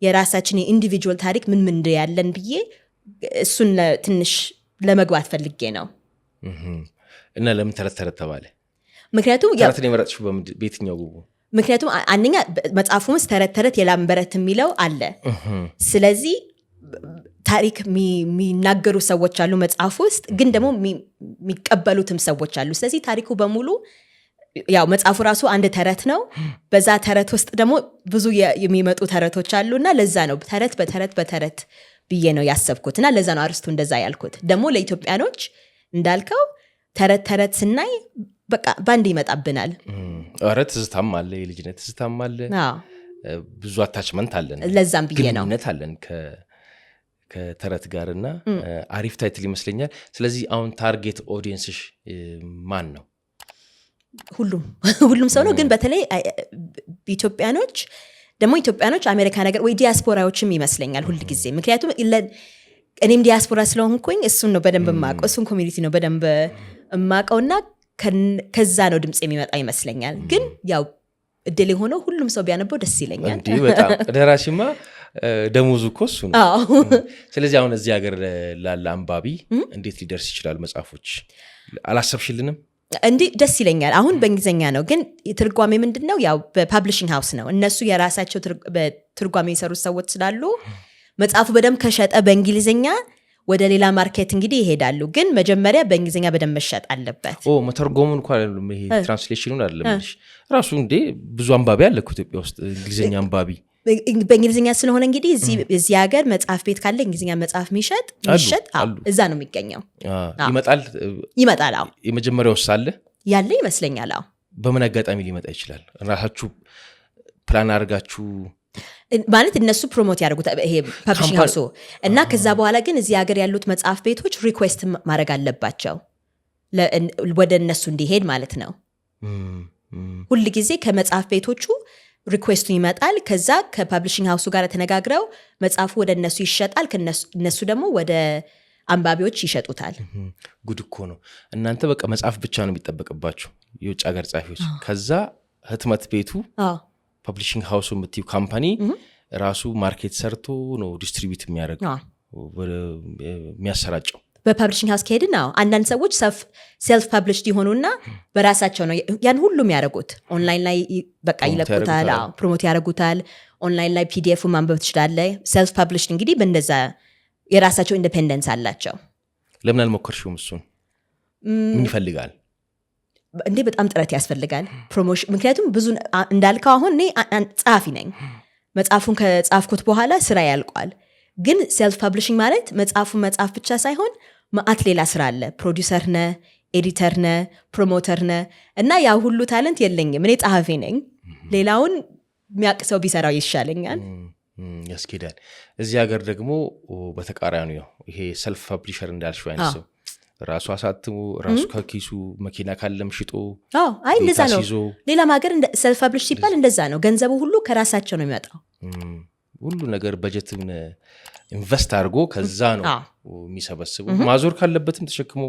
የራሳችን የኢንዲቪጁዋል ታሪክ ምን ያለን ብዬ እሱን ትንሽ ለመግባት ፈልጌ ነው። እና ለምን ተረት ተባለ? ምክንያቱም ተረትን የመረጥሽው በየትኛው ጉቡ? ምክንያቱም አንደኛ መጽሐፉ ውስጥ ተረት የላምበረት የሚለው አለ። ስለዚህ ታሪክ የሚናገሩ ሰዎች አሉ መጽሐፍ ውስጥ፣ ግን ደግሞ የሚቀበሉትም ሰዎች አሉ። ስለዚህ ታሪኩ በሙሉ ያው መጽሐፉ ራሱ አንድ ተረት ነው። በዛ ተረት ውስጥ ደግሞ ብዙ የሚመጡ ተረቶች አሉ እና ለዛ ነው በተረት ብዬ ነው ያሰብኩት እና ለዛ ነው አርስቱ እንደዛ ያልኩት። ደግሞ ለኢትዮጵያኖች እንዳልከው ተረት ስናይ በቃ ባንድ ይመጣብናል። ኧረ ትዝታም አለ፣ የልጅነት ትዝታም አለ፣ ብዙ አታችመንት አለን፣ ለዛም ብዬ ነው ግንኙነት አለን ከተረት ጋር እና አሪፍ ታይትል ይመስለኛል። ስለዚህ አሁን ታርጌት ኦዲየንስሽ ማን ነው? ሁሉም ሰው ነው። ግን በተለይ ኢትዮጵያኖች ደግሞ ኢትዮጵያኖች አሜሪካ ነገር ወይ ዲያስፖራዎችም ይመስለኛል ሁል ጊዜ። ምክንያቱም እኔም ዲያስፖራ ስለሆንኩኝ እሱን ነው በደንብ የማውቀው፣ እሱን ኮሚኒቲ ነው በደንብ የማውቀውና ከዛ ነው ድምፅ የሚመጣ ይመስለኛል። ግን ያው እድል የሆነው ሁሉም ሰው ቢያነበው ደስ ይለኛል። እንዲህ በጣም ደራሲማ ደሞዙ እኮ እሱ ነው። ስለዚህ አሁን እዚህ ሀገር ላለ አንባቢ እንዴት ሊደርስ ይችላል? መጽሐፎች አላሰብሽልንም? እንዲህ ደስ ይለኛል። አሁን በእንግሊዝኛ ነው፣ ግን ትርጓሜ ምንድን ነው? ያው በፓብሊሽንግ ሃውስ ነው። እነሱ የራሳቸው ትርጓሜ የሰሩት ሰዎች ስላሉ መጽሐፉ በደንብ ከሸጠ በእንግሊዝኛ ወደ ሌላ ማርኬት እንግዲህ ይሄዳሉ። ግን መጀመሪያ በእንግሊዝኛ በደንብ መሸጥ አለበት። መተርጎሙን እንኳን አይደለም ይሄ ትራንስሌሽኑን አይደለም ራሱ እንዴ ብዙ አንባቢ አለ ኢትዮጵያ ውስጥ እንግሊዝኛ አንባቢ በእንግሊዝኛ ስለሆነ እንግዲህ እዚህ ሀገር መጽሐፍ ቤት ካለ እንግሊዝኛ መጽሐፍ የሚሸጥ እዛ ነው የሚገኘው። ይመጣል። አዎ የመጀመሪያው ሳለ ያለ ይመስለኛል። አዎ በምን አጋጣሚ ሊመጣ ይችላል? ራሳችሁ ፕላን አድርጋችሁ ማለት እነሱ ፕሮሞት ያደርጉታል ይሄ ፐብሊሽንግ ሃውሱ እና ከዛ በኋላ ግን እዚህ ሀገር ያሉት መጽሐፍ ቤቶች ሪኩዌስት ማድረግ አለባቸው ወደ እነሱ እንዲሄድ ማለት ነው። ሁል ጊዜ ከመጽሐፍ ቤቶቹ ሪኩዌስቱ ይመጣል። ከዛ ከፐብሊሽንግ ሃውሱ ጋር ተነጋግረው መጽሐፉ ወደ እነሱ ይሸጣል። እነሱ ደግሞ ወደ አንባቢዎች ይሸጡታል። ጉድ እኮ ነው። እናንተ በቃ መጽሐፍ ብቻ ነው የሚጠበቅባችሁ የውጭ ሀገር ጻፊዎች። ከዛ ህትመት ቤቱ ፐብሊሽንግ ሃውሱ የምትዩ ካምፓኒ ራሱ ማርኬት ሰርቶ ነው ዲስትሪቢዩት የሚያደርገው የሚያሰራጨው። በፐብሊሽንግ ሃውስ ከሄድን ነው አንዳንድ ሰዎች ሴልፍ ፐብሊሽድ ይሆኑና በራሳቸው ነው ያን ሁሉ የሚያደርጉት። ኦንላይን ላይ በቃ ይለቁታል፣ ፕሮሞት ያደርጉታል። ኦንላይን ላይ ፒዲኤፍ ማንበብ ትችላለህ። ሴልፍ ፐብሊሽድ እንግዲህ በእንደዛ የራሳቸው ኢንዲፔንደንስ አላቸው። ለምን አልሞከርሽውም? እሱን ምን ይፈልጋል እንዴ? በጣም ጥረት ያስፈልጋል ፕሮሞሽን። ምክንያቱም ብዙ እንዳልከው አሁን እኔ ጸሐፊ ነኝ። መጽሐፉን ከጻፍኩት በኋላ ስራ ያልቋል። ግን ሴልፍ ፐብሊሽንግ ማለት መጽሐፉን መጽሐፍ ብቻ ሳይሆን ማአት ሌላ ስራ አለ። ፕሮዲውሰር ነህ፣ ኤዲተር ነህ፣ ፕሮሞተር ነህ እና ያ ሁሉ ታለንት የለኝም። እኔ ጸሐፊ ነኝ። ሌላውን የሚያውቅ ሰው ቢሰራው ይሻለኛል። ያስኬዳል። እዚህ ሀገር ደግሞ በተቃራኒ ነው። ይሄ ሰልፍ ፐብሊሸር እንዳልሽው አይነት ሰው ራሱ አሳትሞ ራሱ ከኪሱ መኪና ካለም ሽጦ አይ እንደዛ ነው። ሌላም ሀገር ሰልፍ ፐብሊሽ ሲባል እንደዛ ነው። ገንዘቡ ሁሉ ከራሳቸው ነው የሚመጣው። ሁሉ ነገር በጀትን ኢንቨስት አድርጎ ከዛ ነው የሚሰበስቡ። ማዞር ካለበትም ተሸክሞ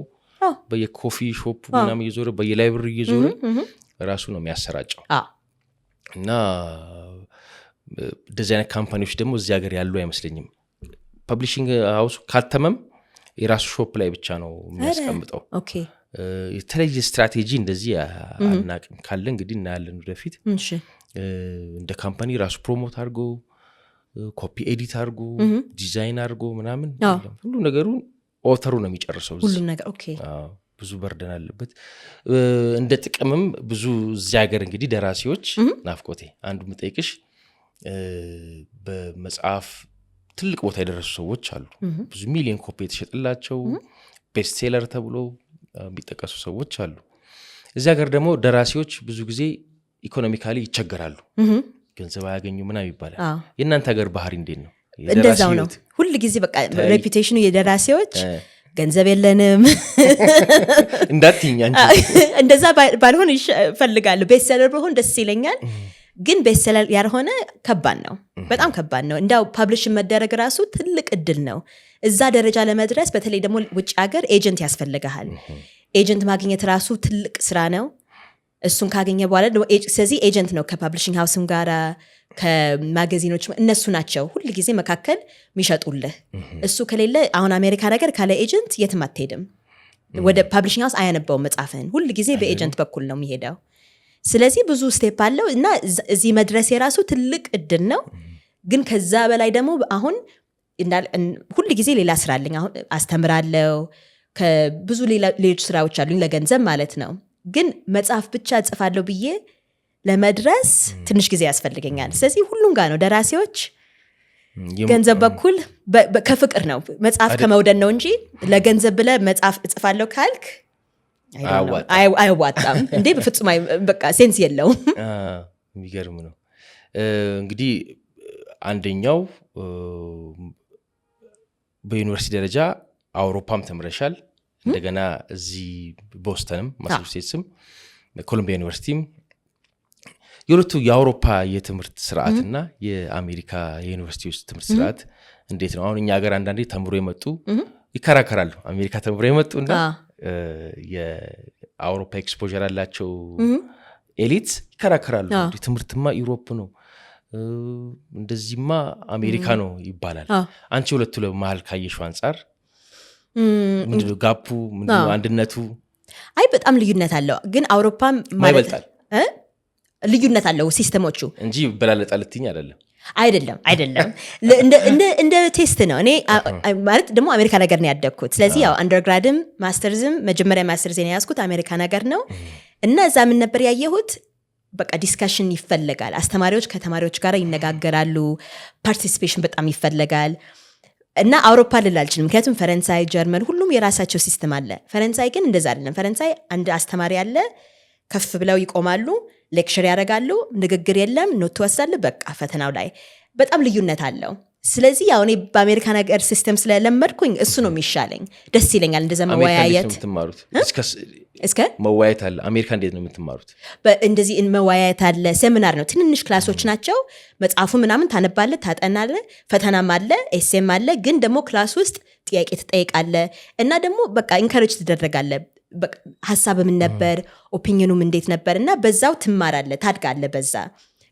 በየኮፊ ሾፕ ምናምን እየዞረ በየላይብረሪ እየዞረ ራሱ ነው የሚያሰራጨው። እና እንደዚህ አይነት ካምፓኒዎች ደግሞ እዚህ ሀገር ያሉ አይመስለኝም። ፐብሊሽንግ ሃውስ ካተመም የራሱ ሾፕ ላይ ብቻ ነው የሚያስቀምጠው። የተለየ ስትራቴጂ እንደዚህ አናቅም። ካለ እንግዲህ እናያለን ወደፊት። እንደ ካምፓኒ ራሱ ፕሮሞት አድርጎ ኮፒ ኤዲት አድርጎ ዲዛይን አድርጎ ምናምን ሁሉ ነገሩን ኦተሩ ነው የሚጨርሰው። ሁሉ ነገር ብዙ በርደን አለበት። እንደ ጥቅምም ብዙ እዚህ ሀገር እንግዲህ ደራሲዎች ናፍቆቴ አንዱ ምጠይቅሽ በመጽሐፍ ትልቅ ቦታ የደረሱ ሰዎች አሉ። ብዙ ሚሊዮን ኮፒ የተሸጠላቸው ቤስት ሴለር ተብሎ የሚጠቀሱ ሰዎች አሉ። እዚህ ሀገር ደግሞ ደራሲዎች ብዙ ጊዜ ኢኮኖሚካሊ ይቸገራሉ፣ ገንዘብ አያገኙ ምናምን ይባላል። የእናንተ ሀገር ባህሪ እንዴት ነው? እንደዛው ነው። ሁል ጊዜ በቃ ሬፑቴሽኑ የደራሲዎች ገንዘብ የለንም እንዳትኛ እንደዛ ባልሆን ይፈልጋሉ። ቤስት ሴለር በሆን ደስ ይለኛል። ግን ቤስት ሴለር ያልሆነ ከባድ ነው፣ በጣም ከባድ ነው። እንዳው ፐብሊሽን መደረግ ራሱ ትልቅ እድል ነው። እዛ ደረጃ ለመድረስ በተለይ ደግሞ ውጭ ሀገር ኤጀንት ያስፈልግሃል። ኤጀንት ማግኘት ራሱ ትልቅ ስራ ነው። እሱን ካገኘ በኋላ ስለዚህ ኤጀንት ነው ከፐብሊሽንግ ሃውስም ጋር ከማጋዚኖች እነሱ ናቸው ሁል ጊዜ መካከል የሚሸጡልህ። እሱ ከሌለ አሁን አሜሪካ ነገር ካለ ኤጀንት የትም አትሄድም። ወደ ፐብሊሽንግ ሃውስ አያነበውም መጽሐፍህን፣ ሁል ጊዜ በኤጀንት በኩል ነው የሚሄደው። ስለዚህ ብዙ ስቴፕ አለው እና እዚህ መድረስ የራሱ ትልቅ እድል ነው። ግን ከዛ በላይ ደግሞ አሁን ሁል ጊዜ ሌላ ስራ አለኝ። አሁን አስተምራለሁ፣ ከብዙ ሌሎች ስራዎች አሉኝ ለገንዘብ ማለት ነው። ግን መጽሐፍ ብቻ ጽፋለሁ ብዬ ለመድረስ ትንሽ ጊዜ ያስፈልገኛል። ስለዚህ ሁሉም ጋር ነው ደራሲዎች ገንዘብ በኩል ከፍቅር ነው መጽሐፍ ከመውደድ ነው እንጂ ለገንዘብ ብለህ መጽሐፍ እጽፋለሁ ካልክ አይዋጣም እንዴ! በፍጹም በቃ ሴንስ የለውም። የሚገርም ነው። እንግዲህ አንደኛው በዩኒቨርሲቲ ደረጃ አውሮፓም ተምረሻል። እንደገና እዚህ ቦስተንም ማሳቹሴትስም ኮሎምቢያ ዩኒቨርሲቲም የሁለቱ የአውሮፓ የትምህርት ስርዓትና የአሜሪካ የዩኒቨርሲቲ ውስጥ ትምህርት ስርዓት እንዴት ነው? አሁን እኛ ሀገር አንዳንዴ ተምሮ የመጡ ይከራከራሉ። አሜሪካ ተምሮ የመጡና የአውሮፓ ኤክስፖዠር ያላቸው ኤሊት ይከራከራሉ። ትምህርትማ ዩሮፕ ነው እንደዚህማ አሜሪካ ነው ይባላል። አንቺ ሁለቱ ለመሀል ካየሽው አንጻር ምንድነው ጋፑ? ምንድነው አንድነቱ? አይ በጣም ልዩነት አለው። ግን አውሮፓ ማለት ይበልጣል ልዩነት አለው ሲስተሞቹ እንጂ በላለጣ ልትኝ አይደለም። አይደለም እንደ ቴስት ነው። እኔ ማለት ደግሞ አሜሪካ ነገር ነው ያደግኩት። ስለዚህ ያው አንደርግራድም ማስተርዝም መጀመሪያ ማስተርዜን የያዝኩት አሜሪካ ነገር ነው እና እዛ ምን ነበር ያየሁት በቃ ዲስካሽን ይፈለጋል። አስተማሪዎች ከተማሪዎች ጋር ይነጋገራሉ። ፓርቲሲፔሽን በጣም ይፈለጋል እና አውሮፓ ልል አልችልም፣ ምክንያቱም ፈረንሳይ፣ ጀርመን ሁሉም የራሳቸው ሲስተም አለ። ፈረንሳይ ግን እንደዛ አይደለም። ፈረንሳይ አንድ አስተማሪ አለ፣ ከፍ ብለው ይቆማሉ፣ ሌክቸር ያደርጋሉ፣ ንግግር የለም፣ ኖት ትወስዳለህ፣ በቃ ፈተናው ላይ በጣም ልዩነት አለው። ስለዚህ ያው እኔ በአሜሪካ ነገር ሲስተም ስለለመድኩኝ እሱ ነው የሚሻለኝ፣ ደስ ይለኛል። እንደዛ መወያየት እስከ መወያየት አለ። አሜሪካ እንዴት ነው የምትማሩት? እንደዚህ መወያየት አለ። ሴሚናር ነው፣ ትንንሽ ክላሶች ናቸው። መጽሐፉ ምናምን ታነባለህ፣ ታጠናለህ፣ ፈተናም አለ፣ ኤሴም አለ። ግን ደግሞ ክላስ ውስጥ ጥያቄ ትጠይቃለህ እና ደግሞ በቃ ኢንካሬጅ ትደረጋለህ። ሀሳብ ምን ነበር፣ ኦፒኒየኑም እንዴት ነበር እና በዛው ትማራለህ፣ ታድጋለህ በዛ።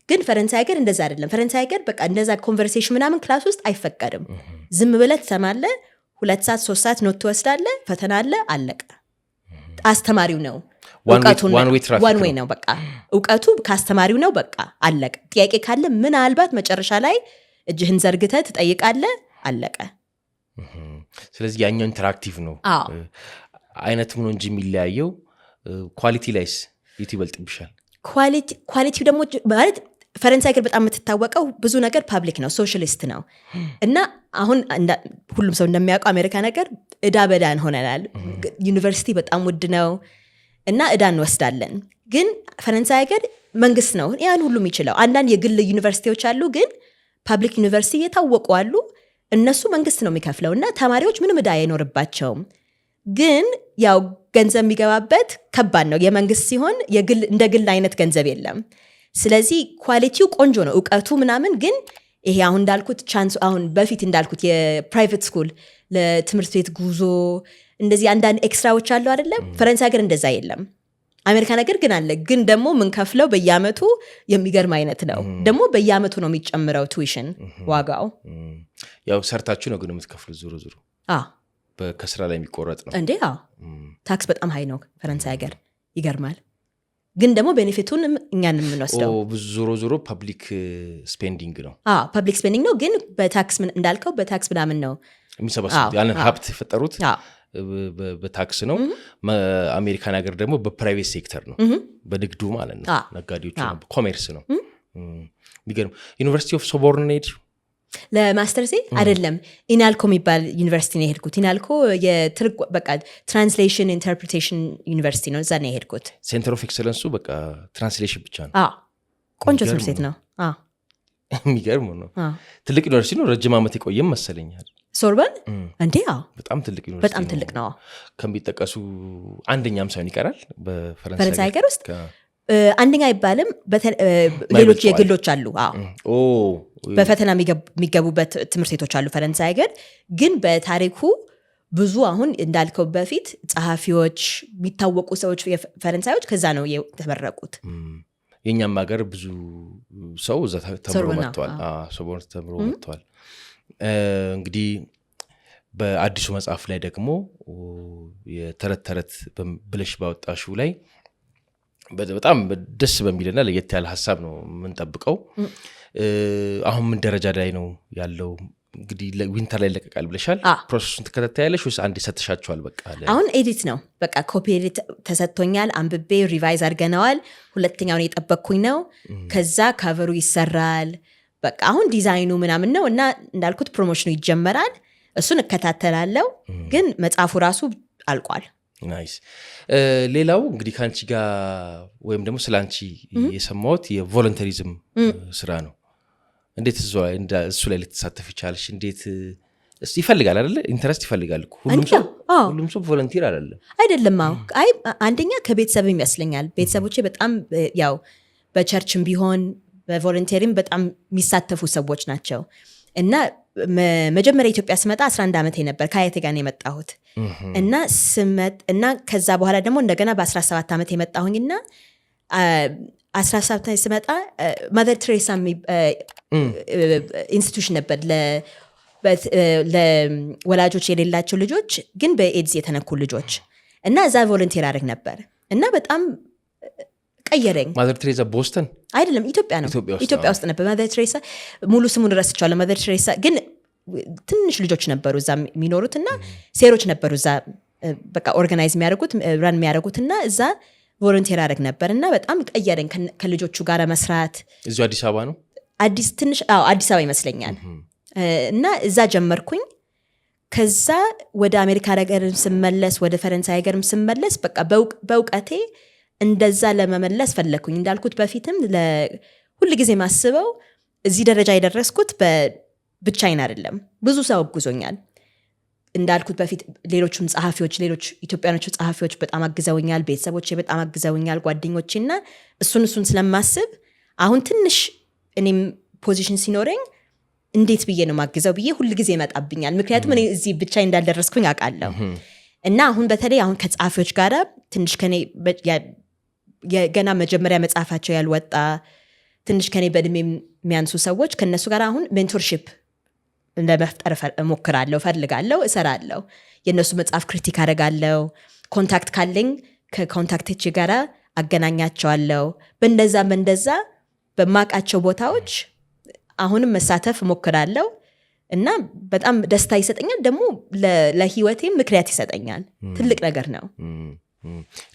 ግን ፈረንሳይ ሀገር እንደዛ አይደለም። ፈረንሳይ ሀገር በቃ እንደዛ ኮንቨርሴሽን ምናምን ክላስ ውስጥ አይፈቀድም። ዝም ብለህ ትሰማለህ፣ 2 ሰዓት 3 ሰዓት ኖት ትወስዳለህ፣ ፈተና አለ፣ አለቀ። አስተማሪው ነው እውቀቱን ዋን ዌይ ነው በቃ እውቀቱ ከአስተማሪው ነው በቃ አለቀ። ጥያቄ ካለ ምናልባት መጨረሻ ላይ እጅህን ዘርግተህ ትጠይቃለህ፣ አለቀ። ስለዚህ ያኛው ኢንተራክቲቭ ነው አይነቱ ነው እንጂ የሚለያየው ኳሊቲ ላይስ የት ይበልጥብሻል? ኳሊቲው ደግሞ ማለት ፈረንሳይ ግን በጣም የምትታወቀው ብዙ ነገር ፓብሊክ ነው፣ ሶሻሊስት ነው እና አሁን ሁሉም ሰው እንደሚያውቀው አሜሪካ ነገር እዳ በዳን ሆነናል። ዩኒቨርሲቲ በጣም ውድ ነው እና እዳ እንወስዳለን። ግን ፈረንሳይ ሀገር መንግስት ነው ያን ሁሉ የሚችለው። አንዳንድ የግል ዩኒቨርሲቲዎች አሉ፣ ግን ፓብሊክ ዩኒቨርሲቲ የታወቁ አሉ። እነሱ መንግስት ነው የሚከፍለው እና ተማሪዎች ምንም እዳ አይኖርባቸውም። ግን ያው ገንዘብ የሚገባበት ከባድ ነው። የመንግስት ሲሆን እንደ ግል አይነት ገንዘብ የለም። ስለዚህ ኳሊቲው ቆንጆ ነው እውቀቱ ምናምን። ግን ይሄ አሁን እንዳልኩት ቻንስ አሁን በፊት እንዳልኩት የፕራይቬት ስኩል ለትምህርት ቤት ጉዞ እንደዚህ አንዳንድ ኤክስትራዎች አሉ አይደለም። ፈረንሳይ ሀገር እንደዛ የለም። አሜሪካ ነገር ግን አለ። ግን ደግሞ ምንከፍለው በየአመቱ የሚገርም አይነት ነው። ደግሞ በየአመቱ ነው የሚጨምረው ቱዊሽን ዋጋው። ያው ሰርታችሁ ነው ግን የምትከፍሉት ዙሮ ዙሮ ከስራ ላይ የሚቆረጥ ነው እንዴ? ታክስ በጣም ሀይ ነው ፈረንሳይ ሀገር፣ ይገርማል። ግን ደግሞ ቤኔፊቱን እኛን የምንወስደው ዞሮ ዞሮ ፐብሊክ ስፔንዲንግ ነው። ፐብሊክ ስፔንዲንግ ነው። ግን በታክስ እንዳልከው በታክስ ምናምን ነው የሚሰበስቡት። ያንን ሀብት የፈጠሩት በታክስ ነው። አሜሪካን ሀገር ደግሞ በፕራይቬት ሴክተር ነው፣ በንግዱ ማለት ነው። ነጋዴዎቹ ኮሜርስ ነው። የሚገርም ዩኒቨርሲቲ ኦፍ ሶቦርን ሄድ ለማስተርሴ አይደለም ኢናልኮ የሚባል ዩኒቨርሲቲ ነው የሄድኩት። ኢናልኮ በቃ ትራንስሌሽን ኢንተርፕሬቴሽን ዩኒቨርሲቲ ነው። እዛ ነው የሄድኩት። ሴንተር ኦፍ ኤክሰለንሱ በቃ ትራንስሌሽን ብቻ ነው። ቆንጆ ትምህርት ቤት ነው። የሚገርም ነው። ትልቅ ዩኒቨርሲቲ ነው። ረጅም ዓመት የቆየም መሰለኛል። ሶርበን እንዴ? በጣም ትልቅ ዩኒቨርሲቲ፣ በጣም ትልቅ ነው። ከሚጠቀሱ አንደኛም ሳይሆን ይቀራል በፈረንሳይ ሀገር ውስጥ አንደኛ አይባልም። ሌሎች የግሎች አሉ። በፈተና የሚገቡበት ትምህርት ቤቶች አሉ ፈረንሳይ ሀገር። ግን በታሪኩ ብዙ አሁን እንዳልከው በፊት ጸሐፊዎች፣ የሚታወቁ ሰዎች ፈረንሳዮች ከዛ ነው የተመረቁት። የኛም ሀገር ብዙ ሰው እዛ ተምሮ መጥተዋል። ሶቦርን ተምሮ መጥተዋል። እንግዲህ በአዲሱ መጽሐፍ ላይ ደግሞ የተረት ተረት ብለሽ ባወጣሽው ላይ በጣም ደስ በሚልና ለየት ያለ ሀሳብ ነው የምንጠብቀው። አሁን ምን ደረጃ ላይ ነው ያለው? እንግዲህ ዊንተር ላይ ይለቀቃል ብለሻል። ፕሮሰሱን ትከታተያለሽ ወይስ አንዴ ሰጥሻቸዋል? በቃ አሁን ኤዲት ነው በቃ ኮፒ ኤዲት ተሰጥቶኛል፣ አንብቤ ሪቫይዝ አድርገነዋል። ሁለተኛውን የጠበቅኩኝ ነው። ከዛ ካቨሩ ይሰራል። በቃ አሁን ዲዛይኑ ምናምን ነው እና እንዳልኩት ፕሮሞሽኑ ይጀመራል። እሱን እከታተላለሁ። ግን መጽሐፉ ራሱ አልቋል። ናይስ። ሌላው እንግዲህ ከአንቺ ጋር ወይም ደግሞ ስለ አንቺ የሰማሁት የቮለንተሪዝም ስራ ነው። እንዴት እሱ ላይ ልትሳተፍ ይቻልሽ? እንዴት ይፈልጋል አይደለ? ኢንተረስት ይፈልጋል። ሁሉም ሰው ቮለንቲር አይደለም። አይ አንደኛ ከቤተሰብ ይመስለኛል። ቤተሰቦቼ በጣም ያው በቸርችም ቢሆን በቮለንቲሪም በጣም የሚሳተፉ ሰዎች ናቸው እና መጀመሪያ ኢትዮጵያ ስመጣ 11 ዓመቴ ነበር። ከአያቴ ጋር ነው የመጣሁት እና ከዛ በኋላ ደግሞ እንደገና በ17 ዓመት የመጣሁኝና 17 ስመጣ ማዘር ትሬሳ ኢንስቲቱሽን ነበር ለወላጆች የሌላቸው ልጆች ግን በኤድስ የተነኩ ልጆች እና እዛ ቮለንቲር አድርግ ነበር እና በጣም ቀየረኝ። ማዘር ቴሬዛ ቦስተን አይደለም ኢትዮጵያ ነው። ኢትዮጵያ ውስጥ ነበር ማዘር ቴሬሳ። ሙሉ ስሙን ረስቸዋለሁ። ማዘር ቴሬሳ ግን ትንሽ ልጆች ነበሩ እዛ የሚኖሩትና ሴሮች ነበሩ እዛ በቃ ኦርጋናይዝ የሚያደርጉት ራን የሚያደርጉትና እዛ ቮለንቲር አደረግ ነበር እና በጣም ቀየረኝ ከልጆቹ ጋር መስራት። እዚሁ አዲስ አበባ ነው? አዲስ አበባ ይመስለኛል። እና እዛ ጀመርኩኝ። ከዛ ወደ አሜሪካ ሀገርም ስመለስ ወደ ፈረንሳይ ሀገርም ስመለስ በቃ በእውቀቴ እንደዛ ለመመለስ ፈለግኩኝ። እንዳልኩት በፊትም ሁል ጊዜ ማስበው እዚህ ደረጃ የደረስኩት ብቻዬን አይደለም፣ ብዙ ሰው አግዞኛል። እንዳልኩት በፊት ሌሎቹም ጸሐፊዎች፣ ሌሎች ኢትዮጵያኖቹ ጸሐፊዎች በጣም አግዘውኛል። ቤተሰቦቼ በጣም አግዘውኛል፣ ጓደኞቼና እሱን ስለማስብ አሁን ትንሽ እኔም ፖዚሽን ሲኖረኝ እንዴት ብዬ ነው ማግዘው ብዬ ሁል ጊዜ ይመጣብኛል። ምክንያቱም እኔ እዚህ ብቻዬን እንዳልደረስኩኝ አውቃለሁ። እና አሁን በተለይ አሁን ከጸሐፊዎች ጋር ትንሽ ከኔ ገና መጀመሪያ መጽሐፋቸው ያልወጣ ትንሽ ከኔ በእድሜ የሚያንሱ ሰዎች ከነሱ ጋር አሁን ሜንቶርሺፕ ለመፍጠር እሞክራለሁ፣ ፈልጋለሁ፣ እሰራለሁ። የእነሱ መጽሐፍ ክሪቲክ አደርጋለሁ። ኮንታክት ካለኝ ከኮንታክቶች ጋር አገናኛቸዋለሁ። በእንደዛ በማቃቸው ቦታዎች አሁንም መሳተፍ እሞክራለሁ እና በጣም ደስታ ይሰጠኛል። ደግሞ ለህይወቴም ምክንያት ይሰጠኛል። ትልቅ ነገር ነው።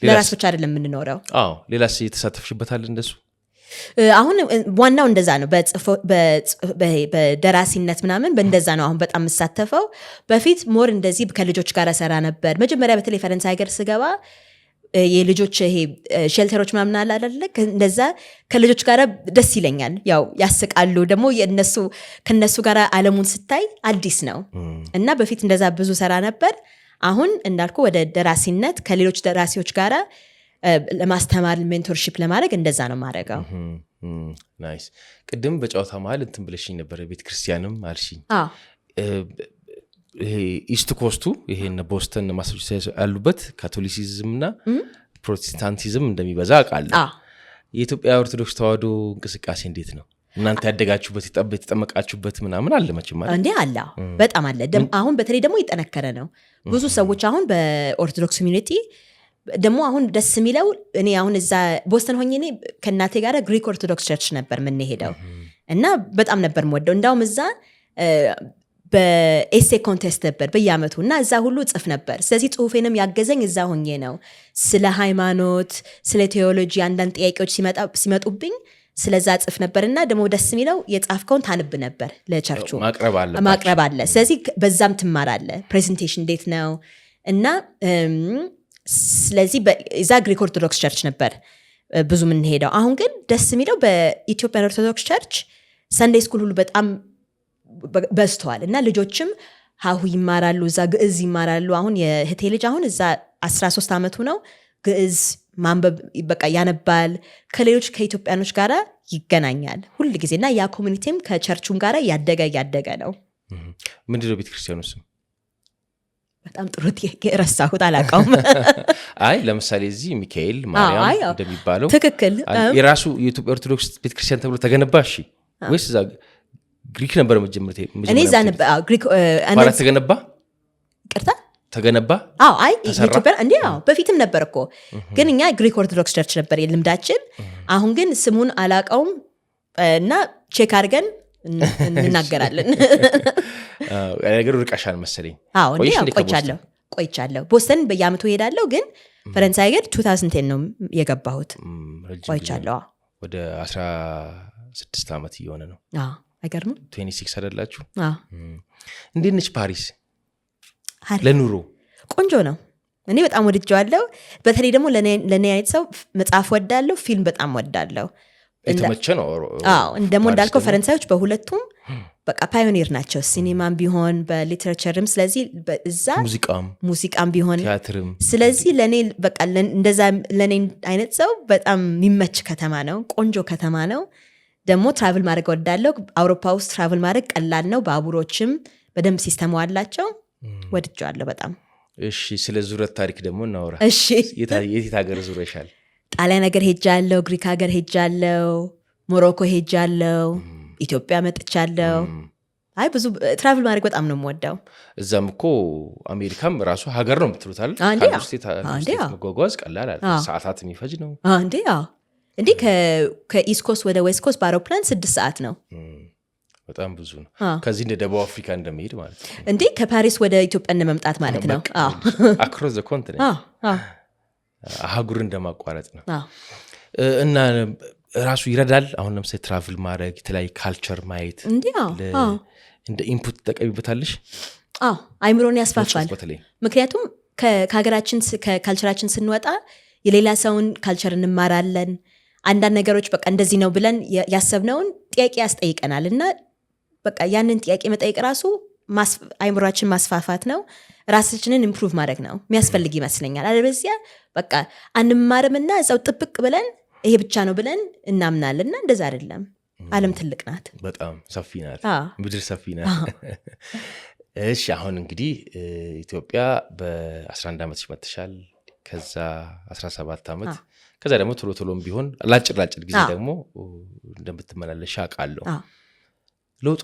ለራስ ብቻ አይደለም የምንኖረው። ሌላስ የተሳተፍሽበታል እንደሱ? አሁን ዋናው እንደዛ ነው። በደራሲነት ምናምን በእንደዛ ነው አሁን በጣም የምሳተፈው። በፊት ሞር እንደዚህ ከልጆች ጋር ሰራ ነበር። መጀመሪያ በተለይ ፈረንሳይ ሀገር ስገባ የልጆች ይሄ ሼልተሮች ምናምን አላለ እንደዛ ከልጆች ጋር ደስ ይለኛል። ያው ያስቃሉ ደግሞ ከነሱ ጋር ዓለሙን ስታይ አዲስ ነው እና በፊት እንደዛ ብዙ ሰራ ነበር። አሁን እንዳልኩ ወደ ደራሲነት ከሌሎች ደራሲዎች ጋር ለማስተማር ሜንቶርሺፕ ለማድረግ እንደዛ ነው ማድረገው። ናይስ። ቅድም በጨዋታ መሀል እንትን ብለሽኝ ነበር ቤተክርስቲያንም አልሽኝ። ይሄ ኢስት ኮስቱ ይሄን ቦስተን ማሳቹሴትስ ያሉበት ካቶሊሲዝም እና ፕሮቴስታንቲዝም እንደሚበዛ አውቃለሁ። የኢትዮጵያ ኦርቶዶክስ ተዋሕዶ እንቅስቃሴ እንዴት ነው? እናንተ ያደጋችሁበት የተጠመቃችሁበት ምናምን አለ መቼም ማለት እንዴ? አለ፣ በጣም አለ። አሁን በተለይ ደግሞ የጠነከረ ነው። ብዙ ሰዎች አሁን በኦርቶዶክስ ኮሚኒቲ ደግሞ አሁን ደስ የሚለው እኔ አሁን እዛ ቦስተን ሆኜ እኔ ከእናቴ ጋር ግሪክ ኦርቶዶክስ ቸርች ነበር የምንሄደው እና በጣም ነበር የምወደው። እንዳውም እዛ በኤሴ ኮንቴስት ነበር በየአመቱ እና እዛ ሁሉ ጽፍ ነበር። ስለዚህ ጽሁፌንም ያገዘኝ እዛ ሆኜ ነው። ስለ ሃይማኖት፣ ስለ ቴዎሎጂ አንዳንድ ጥያቄዎች ሲመጡብኝ ስለዛ ጽፍ ነበር እና ደግሞ ደስ የሚለው የጻፍከውን ታንብ ነበር ለቸርቹ ማቅረብ አለ። ስለዚህ በዛም ትማራለ። ፕሬዘንቴሽን እንዴት ነው እና ስለዚህ እዛ ግሪክ ኦርቶዶክስ ቸርች ነበር ብዙ የምንሄደው። አሁን ግን ደስ የሚለው በኢትዮጵያ ኦርቶዶክስ ቸርች ሰንዴይ ስኩል ሁሉ በጣም በዝተዋል እና ልጆችም ሀሁ ይማራሉ፣ እዛ ግዕዝ ይማራሉ። አሁን የህቴ ልጅ አሁን እዛ 13 ዓመቱ ነው። ግዕዝ ማንበብ በቃ ያነባል። ከሌሎች ከኢትዮጵያኖች ጋር ይገናኛል ሁል ጊዜ እና ያ ኮሚኒቲም ከቸርቹም ጋር ያደገ ነው። ምንድነው ቤተክርስቲያኑ ስም? በጣም ጥሩ ጥያቄ፣ ረሳሁት፣ አላውቀውም። አይ ለምሳሌ እዚህ ሚካኤል ማርያም እንደሚባለው ትክክል የራሱ የኢትዮጵያ ኦርቶዶክስ ቤተክርስቲያን ተብሎ ተገነባ? እሺ፣ ወይስ እዛ ግሪክ ነበር መጀመሪያ? እኔ እዛ ነበር ግሪክ ተገነባ። ቅርታ ተገነባ? አይ ኢትዮጵያ እንዴ? በፊትም ነበር እኮ ግን እኛ ግሪክ ኦርቶዶክስ ቸርች ነበር የልምዳችን። አሁን ግን ስሙን አላውቀውም እና ቼክ አድርገን እንናገራለን። ነገሩ ርቀሻል መሰለኝ። ቆይቻለሁ። ቦስተን በየአመቱ ሄዳለሁ፣ ግን ፈረንሳይ ሀገር 2010 ነው የገባሁት። ቆይቻለሁ። ወደ 16 ዓመት እየሆነ ነው። አይገርም? 26 አይደላችሁ? እንዴት ነች ፓሪስ ለኑሮ? ቆንጆ ነው። እኔ በጣም ወድጀዋለሁ። በተለይ ደግሞ ለእኔ አይነት ሰው መጽሐፍ ወዳለሁ፣ ፊልም በጣም ወዳለሁ። የተመቸ ነው። ደግሞ እንዳልከው ፈረንሳዮች በሁለቱም በቃ ፓዮኒር ናቸው፣ ሲኒማም ቢሆን በሊትሬቸርም። ስለዚህ እዛ ሙዚቃም ቢሆን ቲያትርም። ስለዚህ ለእኔ በቃ እንደዛ ለእኔ አይነት ሰው በጣም የሚመች ከተማ ነው። ቆንጆ ከተማ ነው። ደግሞ ትራቭል ማድረግ ወዳለሁ። አውሮፓ ውስጥ ትራቭል ማድረግ ቀላል ነው። ባቡሮችም በደንብ ሲስተሙ አላቸው። ወድጀዋለሁ በጣም። እሺ፣ ስለ ዙረት ታሪክ ደግሞ እናወራ። እሺ፣ የት ሀገር ዙረሻል? ጣሊያን ሀገር ሄጃለሁ፣ ግሪክ ሀገር ሄጃለሁ፣ ሞሮኮ ሄጃለሁ፣ ኢትዮጵያ መጥቻለሁ። አይ ብዙ ትራቭል ማድረግ በጣም ነው የምወደው። እዛም እኮ አሜሪካም ራሱ ሀገር ነው የምትሉታል። መጓጓዝ ቀላል ሰዓታት የሚፈጅ ነው። እንዴ ከኢስት ኮስት ወደ ዌስት ኮስት በአውሮፕላን 6 ሰዓት ነው። በጣም ብዙ ነው። ከዚህ እንደ ደቡብ አፍሪካ እንደሚሄድ ማለት ነው። እንዴ ከፓሪስ ወደ ኢትዮጵያ እንደመምጣት ማለት ነው። አክሮስ ዘ ኮንቲኔንት አህጉር እንደማቋረጥ ነው። እና ራሱ ይረዳል። አሁን ለምሳሌ ትራቭል ማድረግ፣ የተለያዩ ካልቸር ማየት እንደ ኢንፑት ተጠቀሚበታለሽ። አይምሮን ያስፋፋል። ምክንያቱም ከሀገራችን ከካልቸራችን ስንወጣ የሌላ ሰውን ካልቸር እንማራለን። አንዳንድ ነገሮች በቃ እንደዚህ ነው ብለን ያሰብነውን ጥያቄ ያስጠይቀናል እና በቃ ያንን ጥያቄ መጠየቅ ራሱ አይምሮችን ማስፋፋት ነው። ራሳችንን ኢምፕሩቭ ማድረግ ነው የሚያስፈልግ ይመስለኛል። አለበዚያ በቃ አንማርምና እዛው ጥብቅ ብለን ይሄ ብቻ ነው ብለን እናምናልና እንደዛ አይደለም። ዓለም ትልቅ ናት፣ በጣም ሰፊ ናት፣ ምድር ሰፊ ናት። እሺ አሁን እንግዲህ ኢትዮጵያ በ11 ዓመት መጥተሻል፣ ከዛ 17 ዓመት፣ ከዛ ደግሞ ቶሎ ቶሎም ቢሆን ላጭር ጊዜ ደግሞ እንደምትመላለሽ አውቃለሁ። ለውጡ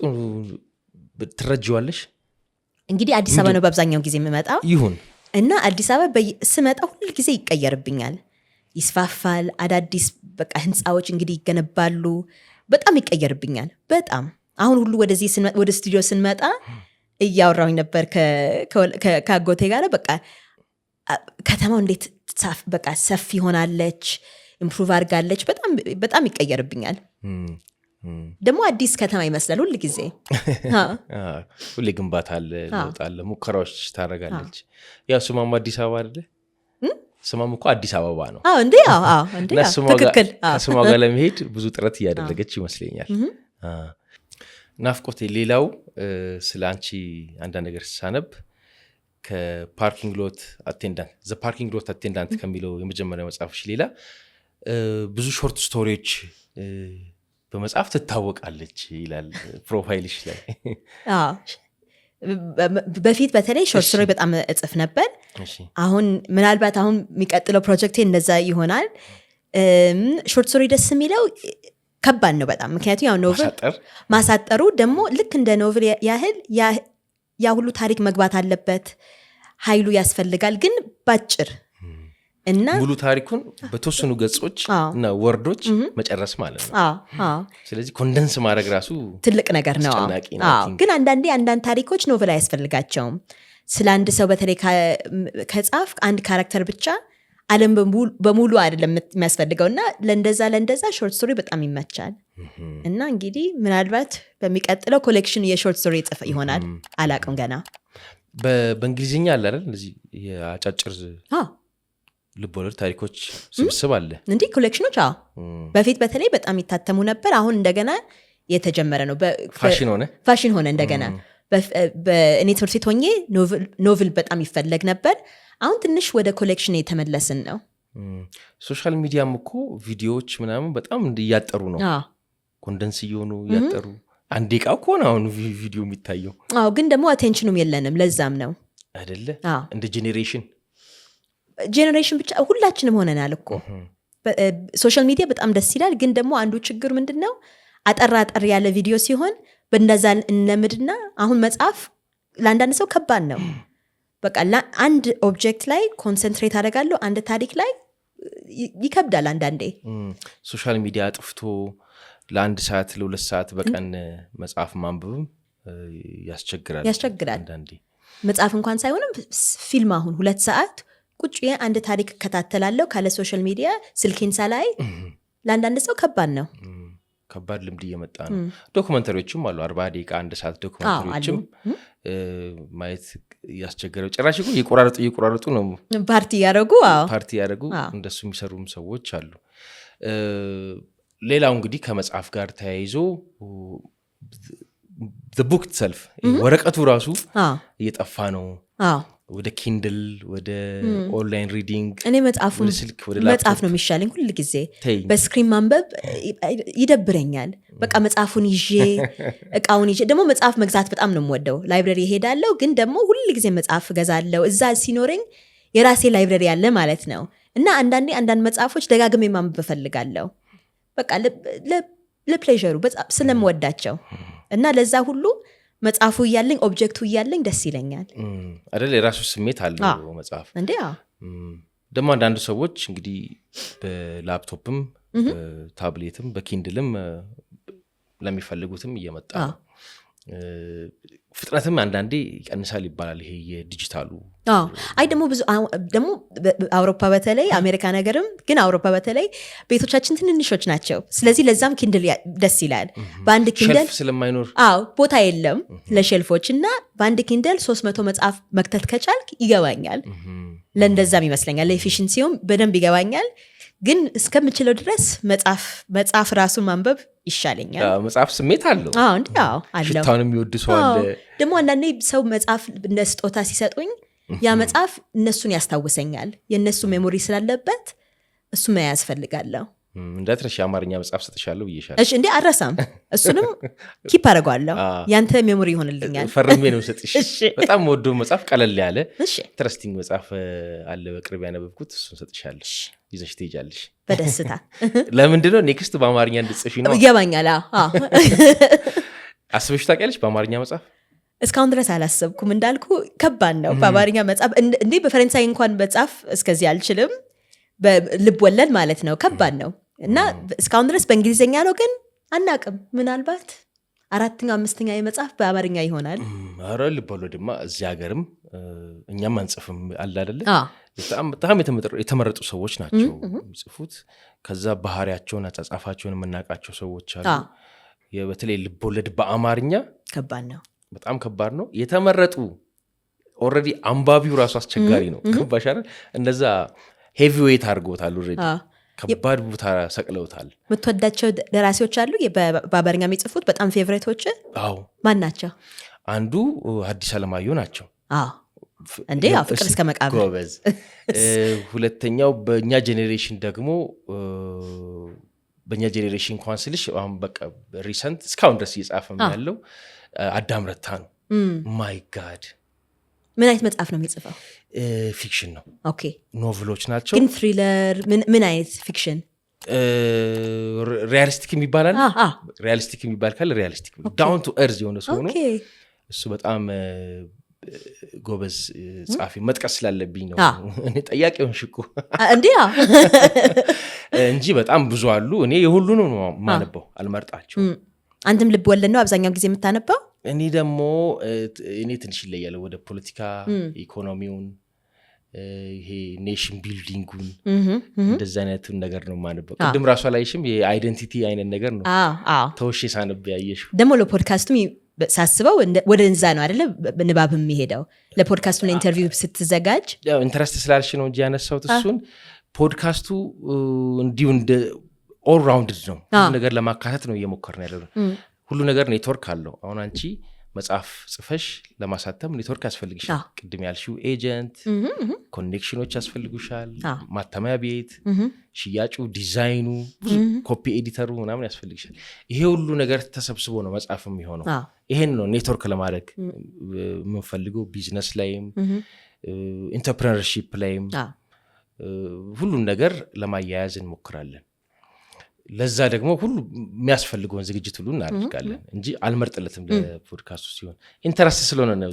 ትረጂዋለሽ? እንግዲህ አዲስ አበባ ነው በአብዛኛው ጊዜ የምመጣው ይሁን እና አዲስ አበባ ስመጣ ሁል ጊዜ ይቀየርብኛል፣ ይስፋፋል። አዳዲስ በቃ ህንፃዎች እንግዲህ ይገነባሉ፣ በጣም ይቀየርብኛል በጣም። አሁን ሁሉ ወደዚህ ወደ ስቱዲዮ ስንመጣ እያወራሁኝ ነበር ከአጎቴ ጋር በቃ ከተማው እንዴት በቃ ሰፊ ሆናለች፣ ኢምፕሩቭ አድርጋለች። በጣም ይቀየርብኛል። ደግሞ አዲስ ከተማ ይመስላል ሁል ጊዜ። ሁሌ ግንባታ አለ፣ ለውጥ አለ፣ ሙከራዎች ታደርጋለች። ያው ስማሙ አዲስ አበባ አይደለ? ስማሙ እኮ አዲስ አበባ ነው። እንዴ ትክክል። ከስሟ ጋር ለመሄድ ብዙ ጥረት እያደረገች ይመስለኛል። ናፍቆቴ፣ ሌላው ስለ አንቺ አንዳንድ ነገር ሳነብ ከፓርኪንግ ሎት አቴንዳንት ዘ ፓርኪንግ ሎት አቴንዳንት ከሚለው የመጀመሪያ መጽሐፍሽ ሌላ ብዙ ሾርት ስቶሪዎች በመጽሐፍ ትታወቃለች ይላል ፕሮፋይልሽ ላይ። በፊት በተለይ ሾርት ስቶሪ በጣም እጽፍ ነበር። አሁን ምናልባት አሁን የሚቀጥለው ፕሮጀክቴ እንደዛ ይሆናል። ሾርት ስቶሪ ደስ የሚለው ከባድ ነው በጣም። ምክንያቱም ያው ኖቨል ማሳጠሩ ደግሞ ልክ እንደ ኖቨል ያህል ያ ሁሉ ታሪክ መግባት አለበት፣ ኃይሉ ያስፈልጋል። ግን ባጭር እና ሙሉ ታሪኩን በተወሰኑ ገጾች እና ወርዶች መጨረስ ማለት ነው። ስለዚህ ኮንደንስ ማድረግ ራሱ ትልቅ ነገር ነው። ግን አንዳንድ ታሪኮች ኖቨል አያስፈልጋቸውም። ስለ አንድ ሰው በተለይ ከጻፍ አንድ ካራክተር ብቻ ዓለም በሙሉ አይደለም የሚያስፈልገው እና ለእንደዛ ሾርት ስቶሪ በጣም ይመቻል። እና እንግዲህ ምናልባት በሚቀጥለው ኮሌክሽን የሾርት ስቶሪ ጽፍ ይሆናል፣ አላቅም ገና። በእንግሊዝኛ አለ አይደል እንደዚህ የአጫጭር ልቦለድ ታሪኮች ስብስብ አለ እንዲህ ኮሌክሽኖች። በፊት በተለይ በጣም ይታተሙ ነበር። አሁን እንደገና የተጀመረ ነው፣ ፋሽን ሆነ እንደገና። እኔ ትምህርት ቤት ሆኜ ኖቭል በጣም ይፈለግ ነበር። አሁን ትንሽ ወደ ኮሌክሽን የተመለስን ነው። ሶሻል ሚዲያም እኮ ቪዲዮዎች ምናምን በጣም እያጠሩ ነው፣ ኮንደንስ እየሆኑ እያጠሩ። አንዴ ቃ እኮ ነው አሁን ቪዲዮ የሚታየው። ግን ደግሞ አቴንሽኑም የለንም። ለዛም ነው አይደለ እንደ ጄኔሬሽን ብቻ ሁላችንም ሆነናል እኮ። ሶሻል ሚዲያ በጣም ደስ ይላል፣ ግን ደግሞ አንዱ ችግር ምንድን ነው? አጠር ያለ ቪዲዮ ሲሆን በእንደዛ እንለምድና አሁን መጽሐፍ ለአንዳንድ ሰው ከባድ ነው። በቃ አንድ ኦብጀክት ላይ ኮንሰንትሬት አደርጋለሁ፣ አንድ ታሪክ ላይ ይከብዳል አንዳንዴ። ሶሻል ሚዲያ አጥፍቶ ለ1 ሰዓት ለ2 ሰዓት በቀን መጽሐፍ ማንበብም ያስቸግራል አንዳንዴ። መጽሐፍ እንኳን ሳይሆንም ፊልም አሁን 2 ሰዓት ቁጭ አንድ ታሪክ እከታተላለሁ ካለ ሶሻል ሚዲያ ስልኬን ሳላይ ለአንዳንድ ሰው ከባድ ነው። ከባድ ልምድ እየመጣ ነው። ዶክመንተሪዎችም አሉ 40 ደቂቃ 1 ሰዓት ዶክመንተሪዎችም ማየት ያስቸገረው። ጭራሽ እየቆራረጡ ነው ፓርቲ ያደረጉ እንደሱ የሚሰሩም ሰዎች አሉ። ሌላው እንግዲህ ከመጽሐፍ ጋር ተያይዞ ቡክ ሰልፍ ወረቀቱ ራሱ እየጠፋ ነው። ወደ ኪንድል ወደ ኦንላይን ሪዲንግ። እኔ መጽሐፍ ነው የሚሻለኝ ሁል ጊዜ። በስክሪን ማንበብ ይደብረኛል። በቃ መጽሐፉን ይዤ እቃውን ይዤ ደግሞ መጽሐፍ መግዛት በጣም ነው የምወደው። ላይብረሪ እሄዳለሁ፣ ግን ደግሞ ሁል ጊዜ መጽሐፍ እገዛለሁ። እዛ ሲኖረኝ የራሴ ላይብረሪ ያለ ማለት ነው። እና አንዳንድ መጽሐፎች ደጋግሜ ማንበብ እፈልጋለሁ። በቃ ለፕሌዠሩ ስለምወዳቸው እና ለዛ ሁሉ መጽሐፉ እያለኝ ኦብጀክቱ እያለኝ ደስ ይለኛል አይደል? የራሱ ስሜት አለው መጽሐፍ። እንዴ ደግሞ አንዳንድ ሰዎች እንግዲህ በላፕቶፕም ታብሌትም በኪንድልም ለሚፈልጉትም እየመጣ ነው። ፍጥነትም አንዳንዴ ይቀንሳል ይባላል ይሄ የዲጂታሉ። አይ ደግሞ አውሮፓ በተለይ አሜሪካ ነገርም ግን አውሮፓ በተለይ ቤቶቻችን ትንንሾች ናቸው። ስለዚህ ለዛም ኪንድል ደስ ይላል። በአንድ ኪንድል ስለማይኖር ቦታ የለም ለሼልፎች እና በአንድ ኪንድል 300 መጽሐፍ መክተት ከቻልክ ይገባኛል። ለእንደዛም ይመስለኛል ለኤፊሽንሲውም በደንብ ይገባኛል። ግን እስከምችለው ድረስ መጽሐፍ ራሱን ማንበብ ይሻለኛል። መጽሐፍ ስሜት አለው። ሽታውንም የሚወድ ሰው አለ። ደግሞ አንዳንዴ ሰው መጽሐፍ እንደ ስጦታ ሲሰጡኝ ያ መጽሐፍ እነሱን ያስታውሰኛል። የእነሱ ሜሞሪ ስላለበት እሱ መያዝ ፈልጋለሁ። እንዳትረሽ የአማርኛ መጽሐፍ ሰጥሻለሁ ብዬሻለሁ። እሺ እንዴ አረሳም። እሱንም ኪፕ አደርገዋለሁ። ያንተ ሜሞሪ ይሆንልኛል። ፈርሜ ነው ሰጥሽ። በጣም ወዶ መጽሐፍ ቀለል ያለ ኢንትረስቲንግ መጽሐፍ አለ በቅርብ ያነበብኩት፣ እሱን ሰጥሻለሁ። ይዘሽ ትሄጃለሽ በደስታ። ለምንድነው ኔክስት በአማርኛ እንድጽፊ ነው? ይገባኛል። አስበሽ ታውቂያለሽ በአማርኛ መጽሐፍ? እስካሁን ድረስ አላሰብኩም። እንዳልኩ ከባድ ነው በአማርኛ መጽሐፍ። እንዴ በፈረንሳይ እንኳን መጽሐፍ እስከዚህ አልችልም። በልብ ወለድ ማለት ነው ከባድ ነው። እና እስካሁን ድረስ በእንግሊዝኛ ነው፣ ግን አናቅም። ምናልባት 4ኛ 5ኛ የመጽሐፍ በአማርኛ ይሆናል። ኧረ ልብ ወለድማ እዚህ ሀገርም እኛም አንጽፍም አለ አይደለ? በጣም የተመረጡ ሰዎች ናቸው የሚጽፉት። ከዛ ባህሪያቸውን አጻጻፋቸውን የምናውቃቸው ሰዎች አሉ። በተለይ ልብ ወለድ በአማርኛ ከባድ ነው፣ በጣም ከባድ ነው። የተመረጡ ኦልሬዲ አንባቢው ራሱ አስቸጋሪ ነው። ገባሽ አይደል? እንደዛ ሄቪ ዌይት አድርጎታል። ኦልሬዲ ከባድ ቦታ ሰቅለውታል። የምትወዳቸው ደራሲዎች አሉ በአማርኛ የሚጽፉት በጣም ፌቨሬቶች? አዎ። ማን ናቸው? አንዱ ሐዲስ ዓለማየሁ ናቸው። እንዴ ፍቅር እስከ መቃብር ጎበዝ። ሁለተኛው በእኛ ጄኔሬሽን ደግሞ በእኛ ጄኔሬሽን እንኳን ስልሽ አሁን በቃ ሪሰንት እስካሁን ድረስ እየጻፈም ያለው አዳም ረታ ነው። ማይ ጋድ ምን አይነት መጽሐፍ ነው የሚጽፈው? ፊክሽን ነው። ኦኬ ኖቭሎች ናቸው። ግን ትሪለር ምን አይነት ፊክሽን? ሪያሊስቲክ የሚባላል። ሪያሊስቲክ የሚባል ካለ ሪያሊስቲክ ዳውን ቱ እርዝ የሆነ ሰው ነው እሱ። በጣም ጎበዝ ጻፊ። መጥቀስ ስላለብኝ ነው እኔ ጠያቂውን ሽኩ እንጂ በጣም ብዙ አሉ። እኔ የሁሉንም ነው ማነበው፣ አልመርጣቸው። አንተም ልብ ወለድ ነው አብዛኛው ጊዜ የምታነበው? እኔ ደግሞ እኔ ትንሽ ይለያለ ወደ ፖለቲካ ኢኮኖሚውን፣ ይሄ ኔሽን ቢልዲንጉን እንደዚህ አይነቱን ነገር ነው ማነበው። ቅድም ራሷ ላይሽም የአይደንቲቲ አይነት ነገር ነው ተወሼ ሳነብ ያየሽው። ደግሞ ለፖድካስቱም ሳስበው ወደ እንዛ ነው አይደለ ንባብ የሚሄደው። ለፖድካስቱ ለኢንተርቪው ስትዘጋጅ ኢንተረስት ስላልሽ ነው እንጂ ያነሳሁት እሱን። ፖድካስቱ እንዲሁ እንደ ኦል ራውንድድ ነው። ሁሉ ነገር ለማካተት ነው እየሞከርን ያለው። ሁሉ ነገር ኔትወርክ አለው። አሁን አንቺ መጽሐፍ ጽፈሽ ለማሳተም ኔትወርክ ያስፈልግሻል። ቅድም ያልሽው ኤጀንት፣ ኮኔክሽኖች ያስፈልጉሻል፣ ማተሚያ ቤት፣ ሽያጩ፣ ዲዛይኑ፣ ኮፒ ኤዲተሩ ምናምን ያስፈልግሻል። ይሄ ሁሉ ነገር ተሰብስቦ ነው መጽሐፍ የሚሆነው። ይሄን ነው ኔትወርክ ለማድረግ የምንፈልገው። ቢዝነስ ላይም ኢንተርፕረነርሺፕ ላይም ሁሉን ነገር ለማያያዝ እንሞክራለን። ለዛ ደግሞ ሁሉ የሚያስፈልገውን ዝግጅት ሁሉ እናደርጋለን እንጂ አልመርጥለትም። ለፖድካስቱ ሲሆን ኢንተረስት ስለሆነ ነው።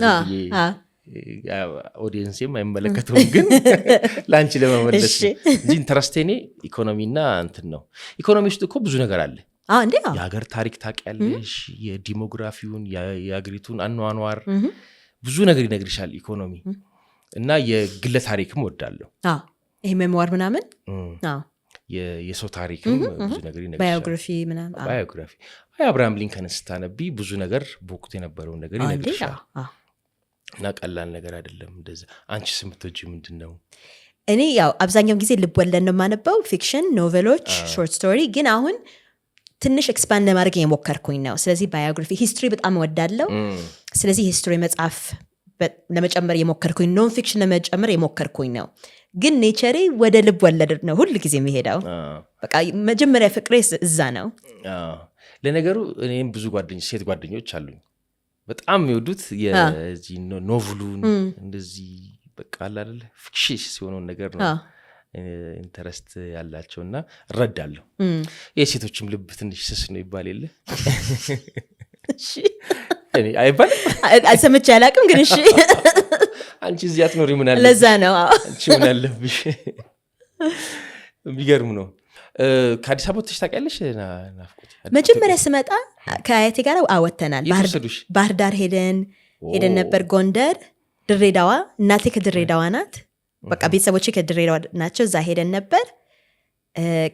ኦዲየንስም አይመለከተውም፣ ግን ለአንቺ ለመመለስ እንጂ ኢንተረስቴ እኔ ኢኮኖሚና እንትን ነው። ኢኮኖሚ ውስጥ እኮ ብዙ ነገር አለ። የሀገር ታሪክ ታውቂያለሽ፣ የዲሞግራፊውን፣ የሀገሪቱን አኗኗር ብዙ ነገር ይነግርሻል ኢኮኖሚ። እና የግለ ታሪክም ወዳለሁ። ይሄ ሜሞር ምናምን የሰው ታሪክም ብዙ ነገር ይነግርሻል። ባዮግራፊ ምናምን ባዮግራፊ አብርሃም ሊንከን ስታነቢ ብዙ ነገር በወቅቱ የነበረውን ነገር ይነግርሻል። እና ቀላል ነገር አይደለም። እንደዛ አንቺ ስምቶጂ ምንድን ነው? እኔ ያው አብዛኛው ጊዜ ልብ ወለድ ነው የማነበው፣ ፊክሽን፣ ኖቨሎች፣ ሾርት ስቶሪ። ግን አሁን ትንሽ ኤክስፓንድ ለማድረግ የሞከርኩኝ ነው። ስለዚህ ባዮግራፊ፣ ሂስትሪ በጣም እወዳለሁ። ስለዚህ ሂስትሪ መጽሐፍ ለመጨመር የሞከርኩኝ፣ ኖን ፊክሽን ለመጨመር የሞከርኩኝ ነው። ግን ኔቸሬ ወደ ልብ ወለድ ነው ሁል ጊዜ የሚሄደው። በቃ መጀመሪያ ፍቅሬ እዛ ነው። ለነገሩ እኔም ብዙ ሴት ጓደኞች አሉኝ በጣም የሚወዱት የዚህ ኖቭሉን እንደዚህ በቃ አይደለ ፊክሽን ሲሆነውን ነገር ነው ኢንተረስት ያላቸው እና እረዳለሁ። የሴቶችም ልብ ትንሽ ስስ ነው ይባል የለ አይባል ሰምቼ አላውቅም፣ ግን እሺ አንቺ እዚህ አትኖሪ ምን አለብሽ? ለዛ ነው አንቺ ምን አለብሽ? የሚገርም ነው። ከአዲስ አበባ ወጥተሽ ታውቂያለሽ? ናፍቆት መጀመሪያ ስመጣ ከአያቴ ጋር አወተናል። ባህር ዳር ሄደን ነበር፣ ጎንደር፣ ድሬዳዋ። እናቴ ከድሬዳዋ ናት። በቃ ቤተሰቦቼ ከድሬዳዋ ናቸው። እዛ ሄደን ነበር።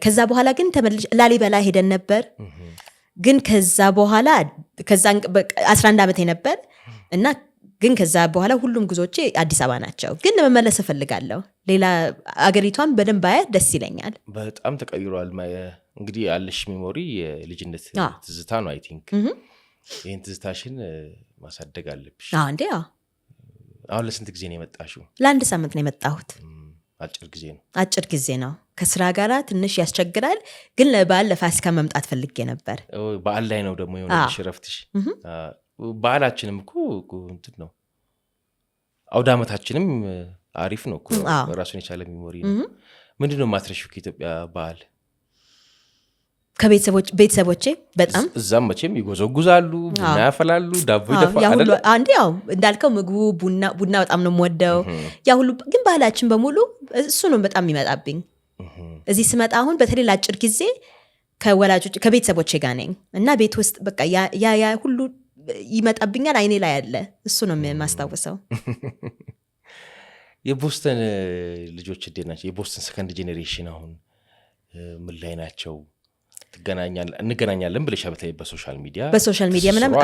ከዛ በኋላ ግን ተመልሼ ላሊበላ ሄደን ነበር። ግን ከዛ በኋላ 11 ዓመቴ ነበር እና ግን ከዛ በኋላ ሁሉም ጉዞቼ አዲስ አበባ ናቸው። ግን ለመመለስ እፈልጋለሁ። ሌላ አገሪቷን በደንብ አያት ደስ ይለኛል። በጣም ተቀይሯል። እንግዲህ ያለሽ ሜሞሪ የልጅነት ትዝታ ነው። አይ ቲንክ ይህን ትዝታሽን ማሳደግ አለብሽ። እንዴ አሁን ለስንት ጊዜ ነው የመጣሽው? ለ1 ሳምንት ነው የመጣሁት። አጭር ጊዜ ነው። ከስራ ጋር ትንሽ ያስቸግራል። ግን ለበዓል ለፋሲካ መምጣት ፈልጌ ነበር። በዓል ላይ ነው ደግሞ የሆነሽ ረፍትሽ። በዓላችንም እኮ እንትን ነው፣ አውደ ዓመታችንም አሪፍ ነው እኮ፣ ራሱን የቻለ ሚሞሪ ነው። ምንድነው ማትረሺው ከኢትዮጵያ በዓል? ቤተሰቦቼ በጣም እዛም መቼም ይጎዘጉዛሉ፣ ቡና ያፈላሉ፣ ዳቦ ይደፋሉ። አንዴ ያው እንዳልከው ምግቡ ቡና በጣም ነው የምወደው። ያ ሁሉ ግን ባህላችን በሙሉ እሱ ነው በጣም የሚመጣብኝ። እዚህ ስመጣ አሁን በተለይ ለአጭር ጊዜ ከቤተሰቦቼ ጋር ነኝ እና ቤት ውስጥ በቃ ያ ሁሉ ይመጣብኛል፣ አይኔ ላይ ያለ እሱ ነው የማስታውሰው። የቦስተን ልጆች እንዴት ናቸው? የቦስተን ሰከንድ ጄኔሬሽን አሁን ምን ላይ ናቸው? እንገናኛለን ብለሻ በተለይ በሶሻል ሚዲያ ምናምን።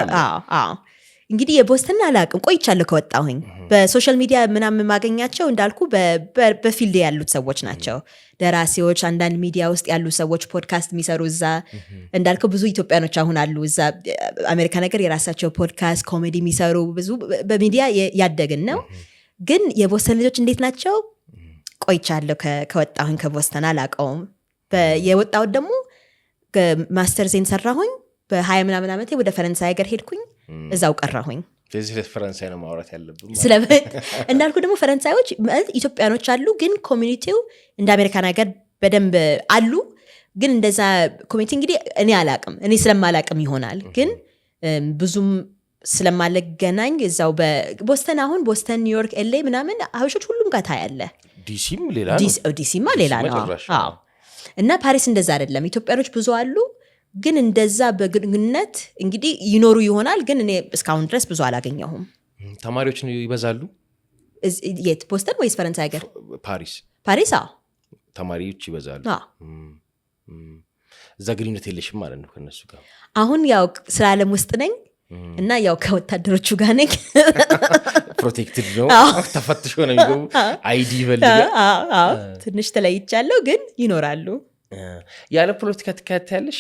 እንግዲህ የቦስተን አላቅም፣ ቆይቻለሁ ከወጣሁኝ። በሶሻል ሚዲያ ምናምን ማገኛቸው እንዳልኩ በፊልድ ያሉት ሰዎች ናቸው፣ ደራሲዎች፣ አንዳንድ ሚዲያ ውስጥ ያሉ ሰዎች፣ ፖድካስት የሚሰሩ እዛ እንዳልከው ብዙ ኢትዮጵያኖች አሁን አሉ እዛ አሜሪካ ነገር የራሳቸው ፖድካስት ኮሜዲ የሚሰሩ ብዙ በሚዲያ ያደግን ነው። ግን የቦስተን ልጆች እንዴት ናቸው? ቆይቻለሁ ከወጣሁኝ ከቦስተን አላቀውም። የወጣሁት ደግሞ ማስተር ዜን ሰራሁኝ። በ20 ምናምን ዓመቴ ወደ ፈረንሳይ ሀገር ሄድኩኝ፣ እዛው ቀራሁኝ። ስለዚህ ፈረንሳይ ነው ማውራት ያለብን። እንዳልኩ ደግሞ ፈረንሳዮች ኢትዮጵያኖች አሉ፣ ግን ኮሚኒቲው እንደ አሜሪካን ሀገር በደንብ አሉ። ግን እንደዛ ኮሚኒቲ እንግዲህ እኔ አላቅም፣ እኔ ስለማላቅም ይሆናል። ግን ብዙም ስለማለገናኝ እዛው በቦስተን አሁን ቦስተን፣ ኒውዮርክ፣ ኤልኤ ምናምን ሀበሾች ሁሉም ጋር ታያለ። ዲሲማ ሌላ ነው። እና ፓሪስ እንደዛ አይደለም። ኢትዮጵያኖች ብዙ አሉ፣ ግን እንደዛ በግንኙነት እንግዲህ ይኖሩ ይሆናል። ግን እኔ እስካሁን ድረስ ብዙ አላገኘሁም። ተማሪዎች ይበዛሉ? የት ቦስተን ወይስ ፈረንሳይ ሀገር? ፓሪስ ተማሪዎች ይበዛሉ። እዛ ግንኙነት የለሽም ማለት ነው ከነሱ ጋር? አሁን ያው ስራ ዓለም ውስጥ ነኝ እና ያው ከወታደሮቹ ጋር ነኝ። ፕሮቴክትድ ነው፣ ተፈትሾ ነው የሚገቡ፣ አይዲ ይፈልጋል። ትንሽ ተለይቻለሁ፣ ግን ይኖራሉ። ያለ ፖለቲካ ትከታተያለሽ?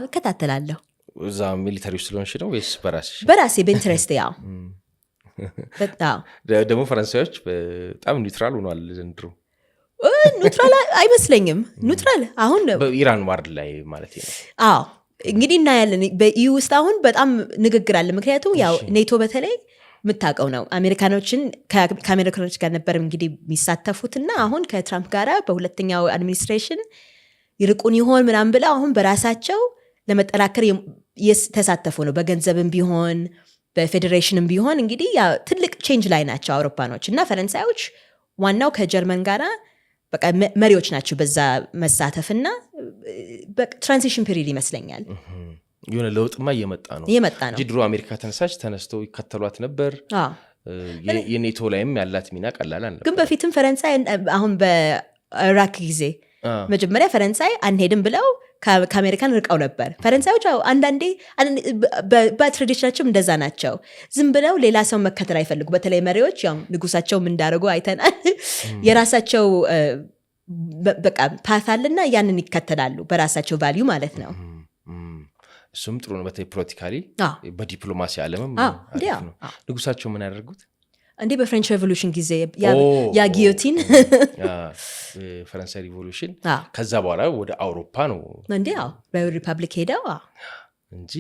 እከታተላለሁ። እዛ ሚሊታሪ ውስጥ ስለሆንሽ ነው ወይስ በራሴ በኢንትረስት? ያው ደግሞ ፈረንሳዮች በጣም ኒውትራል ሆኗል ዘንድሮ። ኒውትራል አይመስለኝም። ኒውትራል አሁን በኢራን ዋር ላይ ማለት ነው። እንግዲህ እናያለን። በኢዩ ውስጥ አሁን በጣም ንግግር አለ። ምክንያቱም ያው ኔቶ በተለይ የምታውቀው ነው ከአሜሪካኖች ጋር ነበር እንግዲህ የሚሳተፉትና አሁን ከትራምፕ ጋር በሁለተኛው አድሚኒስትሬሽን ይርቁን ይሆን ምናምን ብለው አሁን በራሳቸው ለመጠናከር ተሳተፉ ነው። በገንዘብም ቢሆን በፌዴሬሽንም ቢሆን እንግዲህ ትልቅ ቼንጅ ላይ ናቸው አውሮፓኖች እና ፈረንሳዮች። ዋናው ከጀርመን ጋራ በቃ መሪዎች ናቸው በዛ መሳተፍና ትራንዚሽን ፔሪድ ይመስለኛል። የሆነ ለውጥማ እየመጣ ነው እንጂ ድሮ አሜሪካ ተነስተው ይከተሏት ነበር። የኔቶ ላይም ያላት ሚና ቀላል አልነበር። ግን በፊትም ፈረንሳይ አሁን በኢራቅ ጊዜ መጀመሪያ ፈረንሳይ አንሄድም ብለው ከአሜሪካን ርቀው ነበር። ፈረንሳዮች አንዳንዴ በትራዲሽናቸው እንደዛ ናቸው። ዝም ብለው ሌላ ሰው መከተል አይፈልጉ። በተለይ መሪዎች ያው ንጉሳቸውም እንዳደረጉ አይተናል። የራሳቸው በቃ ፓት አለና ያንን ይከተላሉ፣ በራሳቸው ቫልዩ ማለት ነው። እሱም ጥሩ ነው። በተለይ ፖለቲካሊ በዲፕሎማሲ ዓለምም ንጉሳቸው ምን ያደርጉት እንዴ? በፍሬንች ሬቮሉሽን ጊዜ ያ ጊዮቲን ፈረንሳይ ሪቮሉሽን፣ ከዛ በኋላ ወደ አውሮፓ ነው እንዴ በሪፐብሊክ ሄደው እንጂ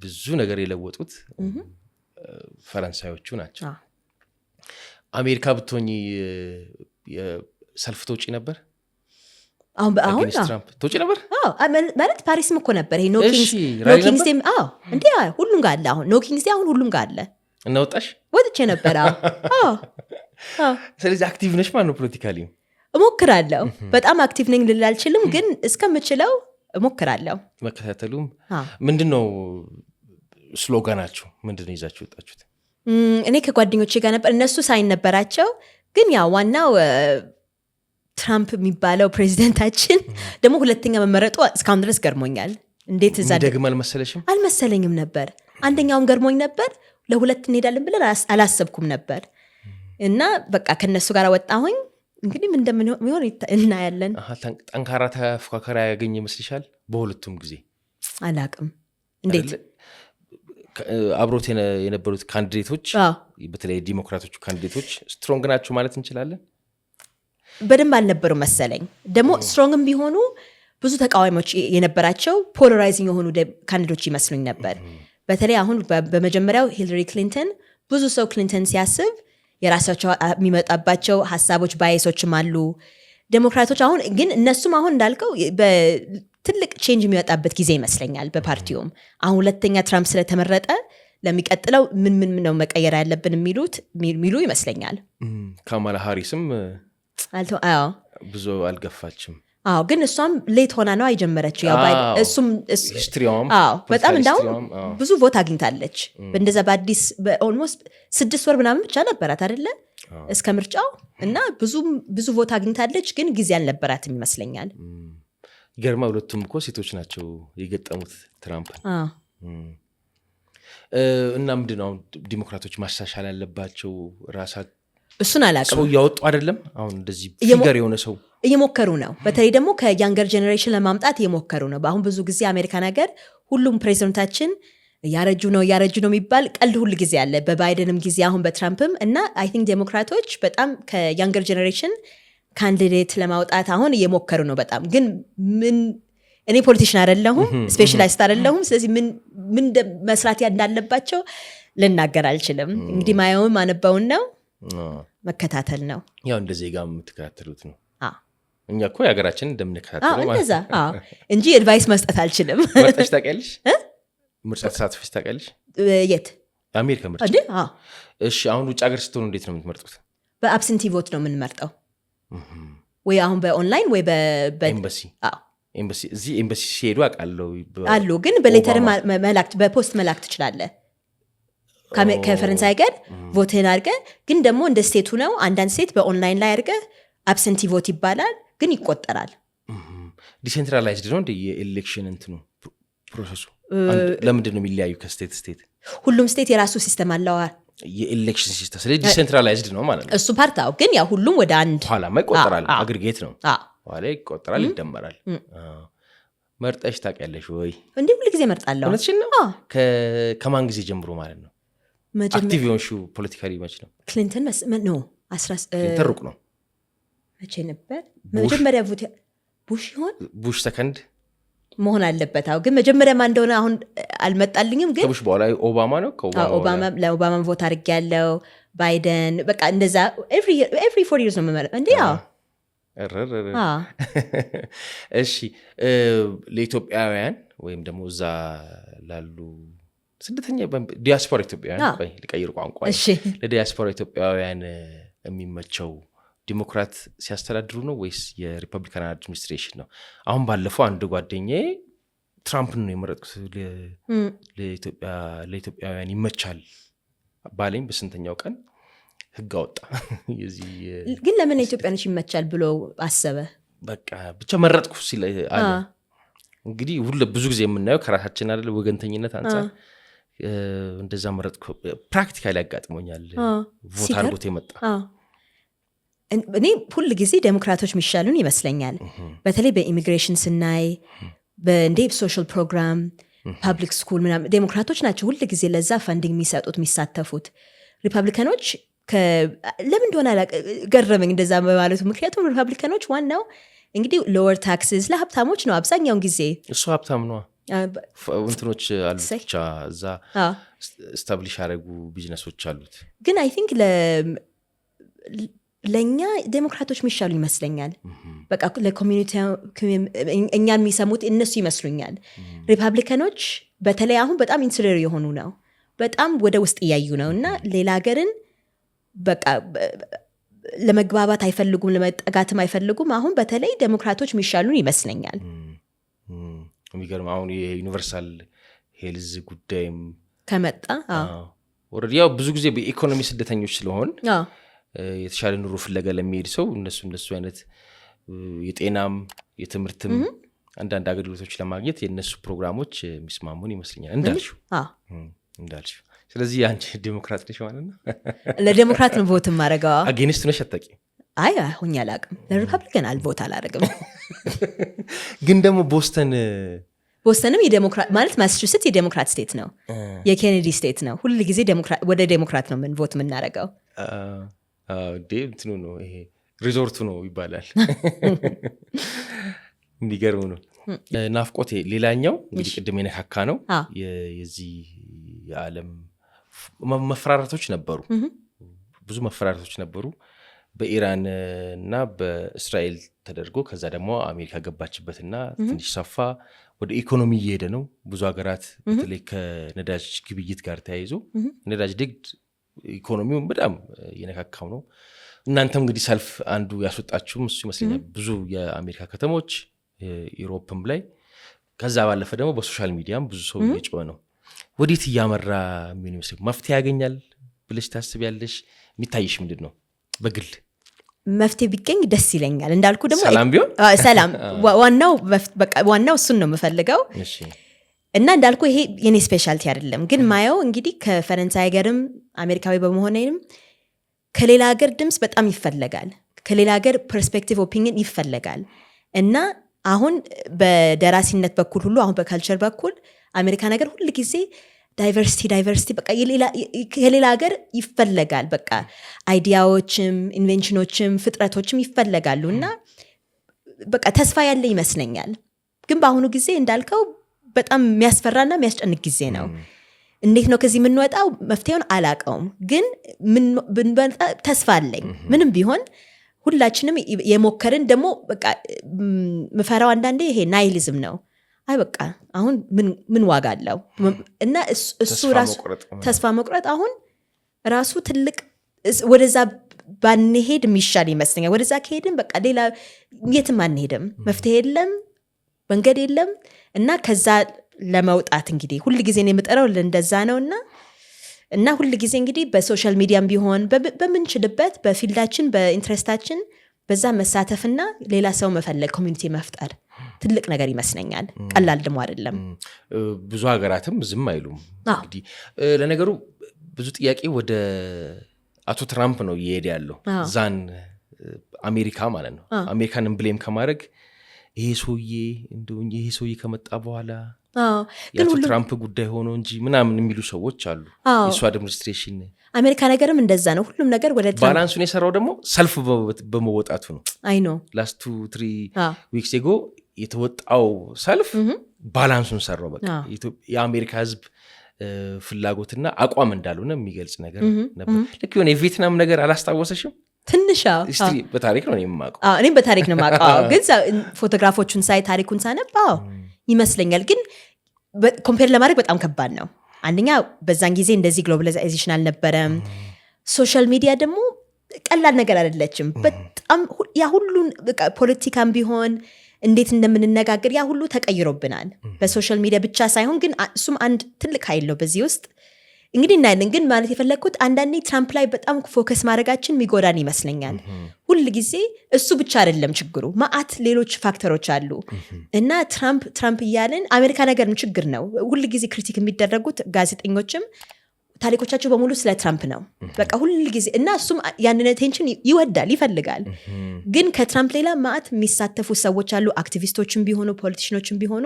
ብዙ ነገር የለወጡት ፈረንሳዮቹ ናቸው። አሜሪካ ብትሆኚ ሰልፍ ተውጪ ነበር? አሁን ተውጪ ነበር ማለት ፓሪስም እኮ ነበር። ይሄ ኖኪንግስ እንዴ ሁሉም ጋር አለ። አሁን ኖኪንግስ አሁን ሁሉም ጋር አለ። እናወጣሽ ወጥቼ ነበር። ስለዚህ አክቲቭ ነሽ ማለት ነው ፖለቲካሊ? እሞክራለሁ። በጣም አክቲቭ ነኝ ልል አልችልም፣ ግን እስከምችለው እሞክራለሁ። መከታተሉም ምንድነው ስሎጋናችሁ? ምንድነው ይዛችሁ ወጣችሁት? እኔ ከጓደኞቼ ጋር ነበር፣ እነሱ ሳይን ነበራቸው። ግን ያ ዋናው ትራምፕ የሚባለው ፕሬዚደንታችን ደግሞ ሁለተኛ መመረጡ እስካሁን ድረስ ገርሞኛል። እንዴት እዛ ደግም አልመሰለሽም? አልመሰለኝም ነበር። አንደኛውን ገርሞኝ ነበር። ለሁለት እንሄዳለን ብለን አላሰብኩም ነበር። እና በቃ ከነሱ ጋር ወጣሁኝ። እንግዲህ ምን እንደሚሆን እናያለን። ጠንካራ ተፎካካሪ ያገኝ ይመስልሻል? በሁለቱም ጊዜ አላቅም። እንዴት አብሮት የነበሩት ካንዲዴቶች በተለይ ዲሞክራቶቹ ካንዲዴቶች ስትሮንግ ናቸው ማለት እንችላለን? በደንብ አልነበሩ መሰለኝ። ደግሞ ስትሮንግም ቢሆኑ ብዙ ተቃዋሚዎች የነበራቸው ፖላራይዚንግ የሆኑ ካንዲዴቶች ይመስሉኝ ነበር። በተለይ አሁን በመጀመሪያው ሂለሪ ክሊንተን፣ ብዙ ሰው ክሊንተን ሲያስብ የራሳቸው የሚመጣባቸው ሀሳቦች ባይሶችም አሉ። ዴሞክራቶች አሁን ግን እነሱም አሁን እንዳልከው ትልቅ ቼንጅ የሚወጣበት ጊዜ ይመስለኛል በፓርቲውም። አሁን ሁለተኛ ትራምፕ ስለተመረጠ ለሚቀጥለው ምን ነው መቀየር ያለብን የሚሉ ይመስለኛል። ካማላ ሃሪስም ብዙ አልገፋችም። ግን እሷም ሌት ሆና ነው አይጀመረችው። እሱም በጣም እንዳሁም ብዙ ቮት አግኝታለች። እንደዛ በአዲስ ኦልሞስት 6 ወር ምናምን ብቻ ነበራት አይደለ እስከ ምርጫው። እና ብዙ ቮት አግኝታለች፣ ግን ጊዜ አልነበራትም ይመስለኛል። ገርማ ሁለቱም እኮ ሴቶች ናቸው የገጠሙት ትራምፕ። እና ምንድነው ዲሞክራቶች ማሻሻል ያለባቸው? ራሳቸው እሱን አላውቅም። ሰው እያወጡ አይደለም አሁን እንደዚህ ፊገር የሆነ ሰው እየሞከሩ ነው። በተለይ ደግሞ ከያንገር ጀኔሬሽን ለማምጣት እየሞከሩ ነው። በአሁን ብዙ ጊዜ አሜሪካን ሀገር ሁሉም ፕሬዚደንታችን እያረጁ ነው የሚባል ቀልድ ሁሉ ጊዜ አለ። በባይደንም ጊዜ አሁን በትራምፕም። እና አይ ቲንክ ዴሞክራቶች በጣም ከያንገር ጀኔሬሽን ካንዲዴት ለማውጣት አሁን እየሞከሩ ነው በጣም። ግን እኔ ፖለቲሽን አይደለሁም፣ ስፔሻላይስት አይደለሁም። ስለዚህ ምን መስራት እንዳለባቸው ልናገር አልችልም። እንግዲህ ማየውም አነበውን ነው መከታተል ነው። ያው እንደዚህ ጋር የምትከታተሉት ነው። እኛ እኮ የሀገራችን እንደምንከታተለው እንደዛ እንጂ አድቫይስ መስጠት አልችልም። መርጠሽ ታውቂያለሽ? ምርጫ ተሳትፈሽ ታውቂያለሽ? የት? የአሜሪካ ምርጫ? እሺ። አሁን ውጭ ሀገር ስትሆኑ እንዴት ነው የምትመርጡት? በአብሰንቲ ቮት ነው የምንመርጠው። ወይ አሁን በኦንላይን ወይ በኤምባሲ። እዚህ ኤምባሲ ሲሄዱ አውቃለሁ አሉ። ግን በሌተር በፖስት መላክ ትችላለህ ከፈረንሳይ ጋር ቮትን አድርገህ። ግን ደግሞ እንደ ስቴቱ ነው። አንዳንድ ስቴት በኦንላይን ላይ አድርገህ አብሰንቲ ቮት ይባላል፣ ግን ይቆጠራል። ዲሴንትራላይዝድ ነው እንደ የኤሌክሽን እንትኑ ፕሮሰሱ። ለምንድን ነው የሚለያዩ ከስቴት ስቴት? ሁሉም ስቴት የራሱ ሲስተም አለው የኤሌክሽን ሲስተም። ስለዚህ ዲሴንትራላይዝድ ነው ማለት ነው። እሱ ፓርታው ግን ያው ሁሉም ወደ አንድ ኋላማ ይቆጠራል። አግሪጌት ነው ኋላ ይቆጠራል፣ ይደመራል። መርጠሽ ታውቂያለሽ ወይ? እንዲህ ሁሉ ጊዜ መርጣለሁ። እውነትሽን ነው? ከማን ጊዜ ጀምሮ ማለት ነው አክቲቭ የሆንሽው ፖለቲካሊ? መች ነው? ክሊንተን ነው ክሊንተን ሩቅ ነው። መቼ ነበር መጀመሪያ ቮት? ቡሽ ይሆን? ቡሽ ሰከንድ መሆን አለበት። ግን መጀመሪያ ማን እንደሆነ አሁን አልመጣልኝም። ግን ከቡሽ በኋላ ኦባማ ነው። ለኦባማ ቮት አድርጌያለሁ። ባይደን በቃ እንደዛ ኤቭሪ 4 years ነው የምመረጥ እንዴ? እሺ። ለኢትዮጵያውያን ወይም ደግሞ እዛ ላሉ ስደተኛ ዲያስፖራ ኢትዮጵያውያን ልቀይር ቋንቋ፣ ለዲያስፖራ ኢትዮጵያውያን የሚመቸው ዲሞክራት ሲያስተዳድሩ ነው ወይስ የሪፐብሊካን አድሚኒስትሬሽን ነው? አሁን ባለፈው አንድ ጓደኛዬ ትራምፕን ነው የመረጥኩት ለኢትዮጵያውያን ይመቻል ባለኝ በስንተኛው ቀን ህግ አወጣ። ግን ለምን ኢትዮጵያኖች ይመቻል ብሎ አሰበ? በቃ ብቻ መረጥኩ ሲል አለ። እንግዲህ ብዙ ጊዜ የምናየው ከራሳችን አይደል ወገንተኝነት አንፃር እንደዛ መረጥኩ። ፕራክቲካሊ ያጋጥሞኛል ቮት አድርጎት የመጣ። እኔ ሁል ጊዜ ዴሞክራቶች የሚሻሉን ይመስለኛል። በተለይ በኢሚግሬሽን ስናይ በእንዴ ሶሻል ፕሮግራም ፐብሊክ ስኩል ምናምን ዴሞክራቶች ናቸው ሁል ጊዜ ለዛ ፈንዲንግ የሚሰጡት የሚሳተፉት። ሪፐብሊካኖች ለምን እንደሆነ ገረመኝ እንደዛ በማለቱ። ምክንያቱም ሪፐብሊካኖች ዋናው እንግዲህ ሎወር ታክስስ ለሀብታሞች ነው አብዛኛውን ጊዜ። እሱ ሀብታም ነው እንትኖች አሉት ብቻ እዛ ስታብሊሽ ያደረጉ ቢዝነሶች አሉት። ግን አይ ቲንክ ለእኛ ዴሞክራቶች የሚሻሉ ይመስለኛል። በቃ ለኮሚኒቲ እኛ የሚሰሙት እነሱ ይመስሉኛል። ሪፐብሊካኖች በተለይ አሁን በጣም ኢንሱለር የሆኑ ነው፣ በጣም ወደ ውስጥ እያዩ ነው። እና ሌላ ሀገርን በቃ ለመግባባት አይፈልጉም፣ ለመጠጋትም አይፈልጉም። አሁን በተለይ ዴሞክራቶች የሚሻሉን ይመስለኛል። የሚገርም አሁን የዩኒቨርሳል ሄልዝ ጉዳይም ከመጣ ኦልሬዲ ያው ብዙ ጊዜ በኢኮኖሚ ስደተኞች ስለሆን የተሻለ ኑሮ ፍለጋ ለሚሄድ ሰው እነሱ አይነት የጤናም የትምህርትም አንዳንድ አገልግሎቶች ለማግኘት የነሱ ፕሮግራሞች የሚስማሙን ይመስለኛል እንዳልሽው። ስለዚህ አንቺ ዴሞክራት ነሽ ማለት ነው? ለዴሞክራት ነው ቮት ማረጋው። አጌንስት ነሽ አታውቂም? አይ ሆኜ አላውቅም። ለሪፐብሊካን አልቮት አላረግም። ግን ደግሞ ቦስተንም የዴሞክራት ማለት ማሳቹሴትስ የዴሞክራት ስቴት ነው፣ የኬኔዲ ስቴት ነው። ሁሉ ጊዜ ወደ ዴሞክራት ነው ምን ቮት የምናረጋው። እንትኑ ነው ይሄ ሪዞርቱ ነው ይባላል። እንዲገርም ነው። ናፍቆቴ ሌላኛው እንግዲህ ቅድም የነካካ ነው የዚህ የዓለም መፈራረቶች ነበሩ፣ ብዙ መፈራረቶች ነበሩ በኢራን እና በእስራኤል ተደርጎ ከዛ ደግሞ አሜሪካ ገባችበትና ትንሽ ሰፋ ወደ ኢኮኖሚ እየሄደ ነው። ብዙ ሀገራት በተለይ ከነዳጅ ግብይት ጋር ተያይዞ ነዳጅ ንግድ ኢኮኖሚውን በጣም እየነካካው ነው። እናንተም እንግዲህ ሰልፍ አንዱ ያስወጣችሁም እሱ ይመስለኛል። ብዙ የአሜሪካ ከተሞች ዩሮፕም ላይ ከዛ ባለፈ ደግሞ በሶሻል ሚዲያም ብዙ ሰው እየጮኸ ነው። ወዴት እያመራ ምን ይመስል መፍትሄ ያገኛል ብለሽ ታስቢያለሽ? የሚታይሽ ምንድን ነው? በግል መፍትሄ ቢገኝ ደስ ይለኛል። እንዳልኩ ደግሞ ሰላም ቢሆን ሰላም ዋናው እሱን ነው የምፈልገው። እና እንዳልኩ ይሄ የኔ ስፔሻልቲ አይደለም፣ ግን ማየው እንግዲህ ከፈረንሳይ ሀገርም አሜሪካዊ በመሆኔንም ከሌላ ሀገር ድምፅ በጣም ይፈለጋል፣ ከሌላ ሀገር ፐርስፔክቲቭ ኦፒኒየን ይፈለጋል። እና አሁን በደራሲነት በኩል ሁሉ አሁን በካልቸር በኩል አሜሪካ ነገር ሁሉ ጊዜ ዳይቨርሲቲ በቃ ከሌላ ሀገር ይፈለጋል። በቃ አይዲያዎችም ኢንቬንሽኖችም ፍጥረቶችም ይፈለጋሉ። እና በቃ ተስፋ ያለ ይመስለኛል። ግን በአሁኑ ጊዜ እንዳልከው በጣም የሚያስፈራና የሚያስጨንቅ ጊዜ ነው። እንዴት ነው ከዚህ የምንወጣው? መፍትሄውን አላቀውም፣ ግን ብንወጣ ተስፋ አለኝ። ምንም ቢሆን ሁላችንም የሞከርን ደግሞ በቃ ምፈራው አንዳንዴ ይሄ ናይሊዝም ነው። አይ በቃ አሁን ምን ዋጋ አለው? እና እሱ ራሱ ተስፋ መቁረጥ አሁን ራሱ ትልቅ ወደዛ ባንሄድ የሚሻል ይመስለኛል። ወደዛ ከሄድን በቃ ሌላ የትም አንሄድም፣ መፍትሄ የለም፣ መንገድ የለም። እና ከዛ ለመውጣት እንግዲህ ሁል ጊዜ ነው የምጠራው እንደዛ ነውና እና ሁል ጊዜ እንግዲህ በሶሻል ሚዲያም ቢሆን በምንችልበት በፊልዳችን በኢንትረስታችን በዛ መሳተፍና ሌላ ሰው መፈለግ ኮሚኒቲ መፍጠር ትልቅ ነገር ይመስለኛል። ቀላል ደግሞ አይደለም። ብዙ ሀገራትም ዝም አይሉም። እንግዲህ ለነገሩ ብዙ ጥያቄ ወደ አቶ ትራምፕ ነው እየሄደ ያለው ዛን አሜሪካ ማለት ነው። አሜሪካንን ብሌም ከማድረግ ይሄ ሰውዬ ከመጣ በኋላ የአቶ ትራምፕ ጉዳይ ሆኖ እንጂ ምናምን የሚሉ ሰዎች አሉ። የእሱ አድሚኒስትሬሽን አሜሪካ ነገርም እንደዛ ነው። ሁሉም ነገር ወደ ባላንሱን የሰራው ደግሞ ሰልፍ በመወጣቱ ነው። አይ ኖ ላስት 2-3 ዊክስ ጎ የተወጣው ሰልፍ ባላንሱን ሰራው። በቃ የአሜሪካ ሕዝብ ፍላጎትና አቋም እንዳልሆነ የሚገልጽ ነገር ነበር። ልክ የሆነ የቪየትናም ነገር አላስታወሰሽም? ትንሽ በታሪክ ነው የማውቀው። እኔም በታሪክ ነው የማውቀው፣ ግን ፎቶግራፎቹን ሳይ ታሪኩን ሳነብ ይመስለኛል። ግን ኮምፔር ለማድረግ በጣም ከባድ ነው። አንደኛ በዛን ጊዜ እንደዚህ ግሎባላይዜሽን አልነበረም። ሶሻል ሚዲያ ደግሞ ቀላል ነገር አይደለችም። በጣም ያ ሁሉን ፖለቲካም ቢሆን እንዴት እንደምንነጋገር ያ ሁሉ ተቀይሮብናል በሶሻል ሚዲያ ብቻ ሳይሆን፣ ግን እሱም አንድ ትልቅ ኃይል ነው በዚህ ውስጥ እንግዲህ እናያለን። ግን ማለት የፈለግኩት አንዳንዴ ትራምፕ ላይ በጣም ፎከስ ማድረጋችን የሚጎዳን ይመስለኛል። ሁል ጊዜ እሱ ብቻ አይደለም ችግሩ፣ ማአት ሌሎች ፋክተሮች አሉ። እና ትራምፕ እያለን አሜሪካ ነገርም ችግር ነው። ሁል ጊዜ ክሪቲክ የሚደረጉት ጋዜጠኞችም ታሪኮቻቸው በሙሉ ስለ ትራምፕ ነው በቃ ሁል ጊዜ። እና እሱም ያንን ቴንሽን ይወዳል ይፈልጋል። ግን ከትራምፕ ሌላ ማአት የሚሳተፉ ሰዎች አሉ፣ አክቲቪስቶችም ቢሆኑ ፖለቲሽኖችም ቢሆኑ።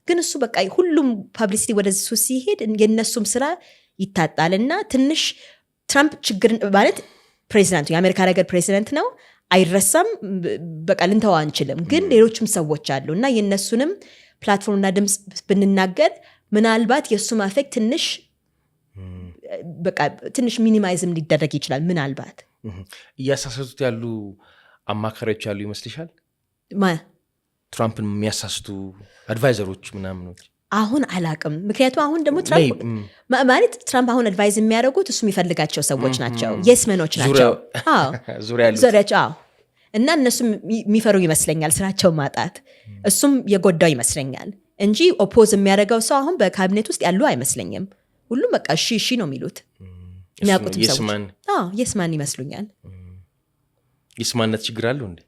ግን እሱ በቃ ሁሉም ፐብሊሲቲ ወደሱ ሲሄድ የነሱም ስራ ይታጣል። እና ትንሽ ትራምፕ ችግር ማለት ፕሬዚዳንቱ የአሜሪካ ነገር ፕሬዚዳንት ነው፣ አይረሳም። በቃ ልንተዋ አንችልም። ግን ሌሎችም ሰዎች አሉ እና የነሱንም ፕላትፎርምና ድምፅ ብንናገር ምናልባት የእሱም አፌክት ትንሽ ሚኒማይዝም ሊደረግ ይችላል። ምናልባት እያሳሰቱት ያሉ አማካሪዎች ያሉ ይመስልሻል? ትራምፕን የሚያሳስቱ አድቫይዘሮች ምናምኖች አሁን አላቅም። ምክንያቱም አሁን ደግሞ ትራምፕ ማለት ትራምፕ አሁን አድቫይዝ የሚያደርጉት እሱ የሚፈልጋቸው ሰዎች ናቸው፣ የስመኖች ናቸው ዙሪያቸው እና እነሱም የሚፈሩ ይመስለኛል ስራቸው ማጣት፣ እሱም የጎዳው ይመስለኛል እንጂ ኦፖዝ የሚያደርገው ሰው አሁን በካቢኔት ውስጥ ያሉ አይመስለኝም። ሁሉም በቃ እሺ ነው የሚሉት የሚያውቁትም ሰዎች የስማን ይመስሉኛል። የስማነት ችግር አለው እንዴ?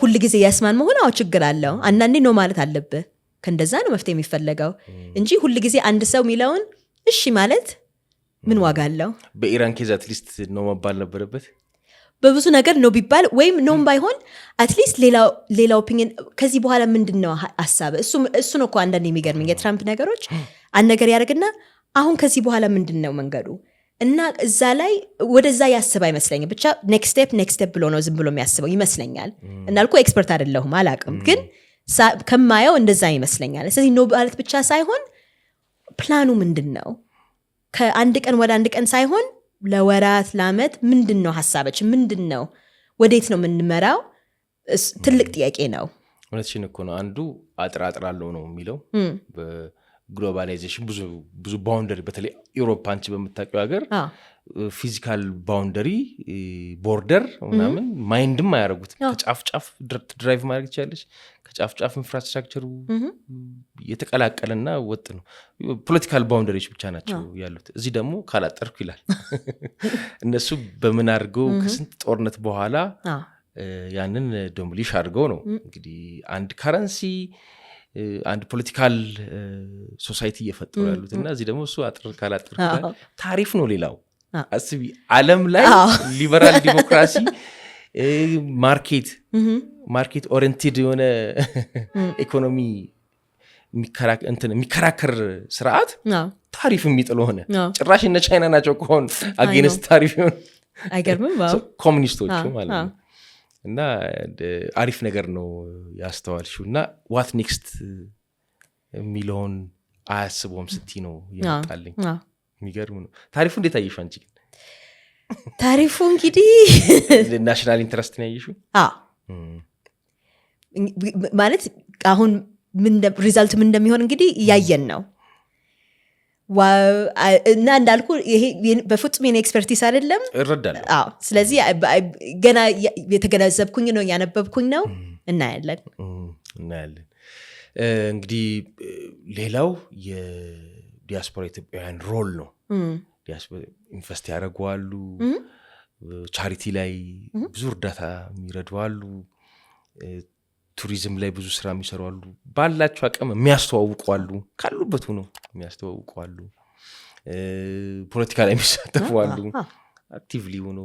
ሁል ጊዜ የስማን መሆን ችግር አለው። አንዳንዴ ነው ማለት አለብህ። ከእንደዛ ነው መፍትሄ የሚፈለገው እንጂ ሁል ጊዜ አንድ ሰው የሚለውን እሺ ማለት ምን ዋጋ አለው? በኢራን ኬዝ አትሊስት ነው መባል ነበረበት። በብዙ ነገር ነው ቢባል ወይም ኖም ባይሆን አትሊስት ሌላ ኦፒኒየን ከዚህ በኋላ ምንድን ነው ሀሳብ እሱ ነው እኮ አንዳንድ የሚገርመኝ የትራምፕ ነገሮች አንድ ነገር ያደርግና አሁን ከዚህ በኋላ ምንድን ነው መንገዱ እና እዛ ላይ ወደዛ ያስብ አይመስለኝም። ብቻ ኔክስት ስቴፕ ብሎ ነው ዝም ብሎ የሚያስበው ይመስለኛል። እናልኩ ኤክስፐርት አይደለሁም አላቅም፣ ግን ከማየው እንደዛ ይመስለኛል። ስለዚህ ኖ ማለት ብቻ ሳይሆን ፕላኑ ምንድን ነው ከአንድ ቀን ወደ አንድ ቀን ሳይሆን ለወራት ለአመት ምንድን ነው ሀሳበች ምንድን ነው ወዴት ነው የምንመራው? ትልቅ ጥያቄ ነው። እውነትሽን እኮ ነው። አንዱ አጥራጥራለሁ ነው የሚለው በግሎባላይዜሽን ብዙ ባውንደሪ በተለይ ኢውሮፓ አንቺ በምታውቂው ሀገር ፊዚካል ባውንደሪ ቦርደር ምናምን ማይንድም አያደርጉት። ከጫፍ ጫፍ ድራይቭ ማድረግ ይቻለች። ከጫፍ ጫፍ ኢንፍራስትራክቸሩ የተቀላቀለና ወጥ ነው። ፖለቲካል ባውንደሪዎች ብቻ ናቸው ያሉት። እዚህ ደግሞ ካላጠርኩ ይላል። እነሱ በምን አድርገው ከስንት ጦርነት በኋላ ያንን ዶምሊሽ አድርገው ነው እንግዲህ አንድ ካረንሲ አንድ ፖለቲካል ሶሳይቲ እየፈጠሩ ያሉት እና እዚህ ደግሞ እሱ ካላጠርኩ ታሪፍ ነው ሌላው። አስቢ ዓለም ላይ ሊበራል ዲሞክራሲ ማርኬት ኦሪየንትድ የሆነ ኢኮኖሚ የሚከራከር ስርዓት ታሪፍ የሚጥል ሆነ። ጭራሽ እነ ቻይና ናቸው ከሆን አጌንስት ታሪፍ ሆነ። አይገርምም? ኮሚኒስቶቹ ማለት ነው። እና አሪፍ ነገር ነው ያስተዋልሽው። እና ዋት ኔክስት የሚለውን አያስበውም ስቲ ነው ይመጣልኝ። የሚገርም ነው። ታሪፉ እንዴት አየሽው አንቺ? ግን ታሪፉ እንግዲህ ናሽናል ኢንትረስት ነው ያየሽው? ማለት አሁን ሪዛልቱ ምን እንደሚሆን እንግዲህ እያየን ነው። እና እንዳልኩ ይሄ በፍጹም የኔ ኤክስፐርቲስ አይደለም፣ እረዳለሁ። ስለዚህ ገና የተገነዘብኩኝ ነው ያነበብኩኝ ነው። እናያለን። እንግዲህ ሌላው ዲያስፖራ ኢትዮጵያውያን ሮል ነው። ኢንቨስት ያደርጓሉ፣ ቻሪቲ ላይ ብዙ እርዳታ የሚረዷሉ፣ ቱሪዝም ላይ ብዙ ስራ የሚሰሯሉ፣ ባላቸው አቅም የሚያስተዋውቋሉ፣ ካሉበት ሆኖ የሚያስተዋውቋሉ፣ ፖለቲካ ላይ የሚሳተፏሉ፣ አክቲቭሊ ሆኖ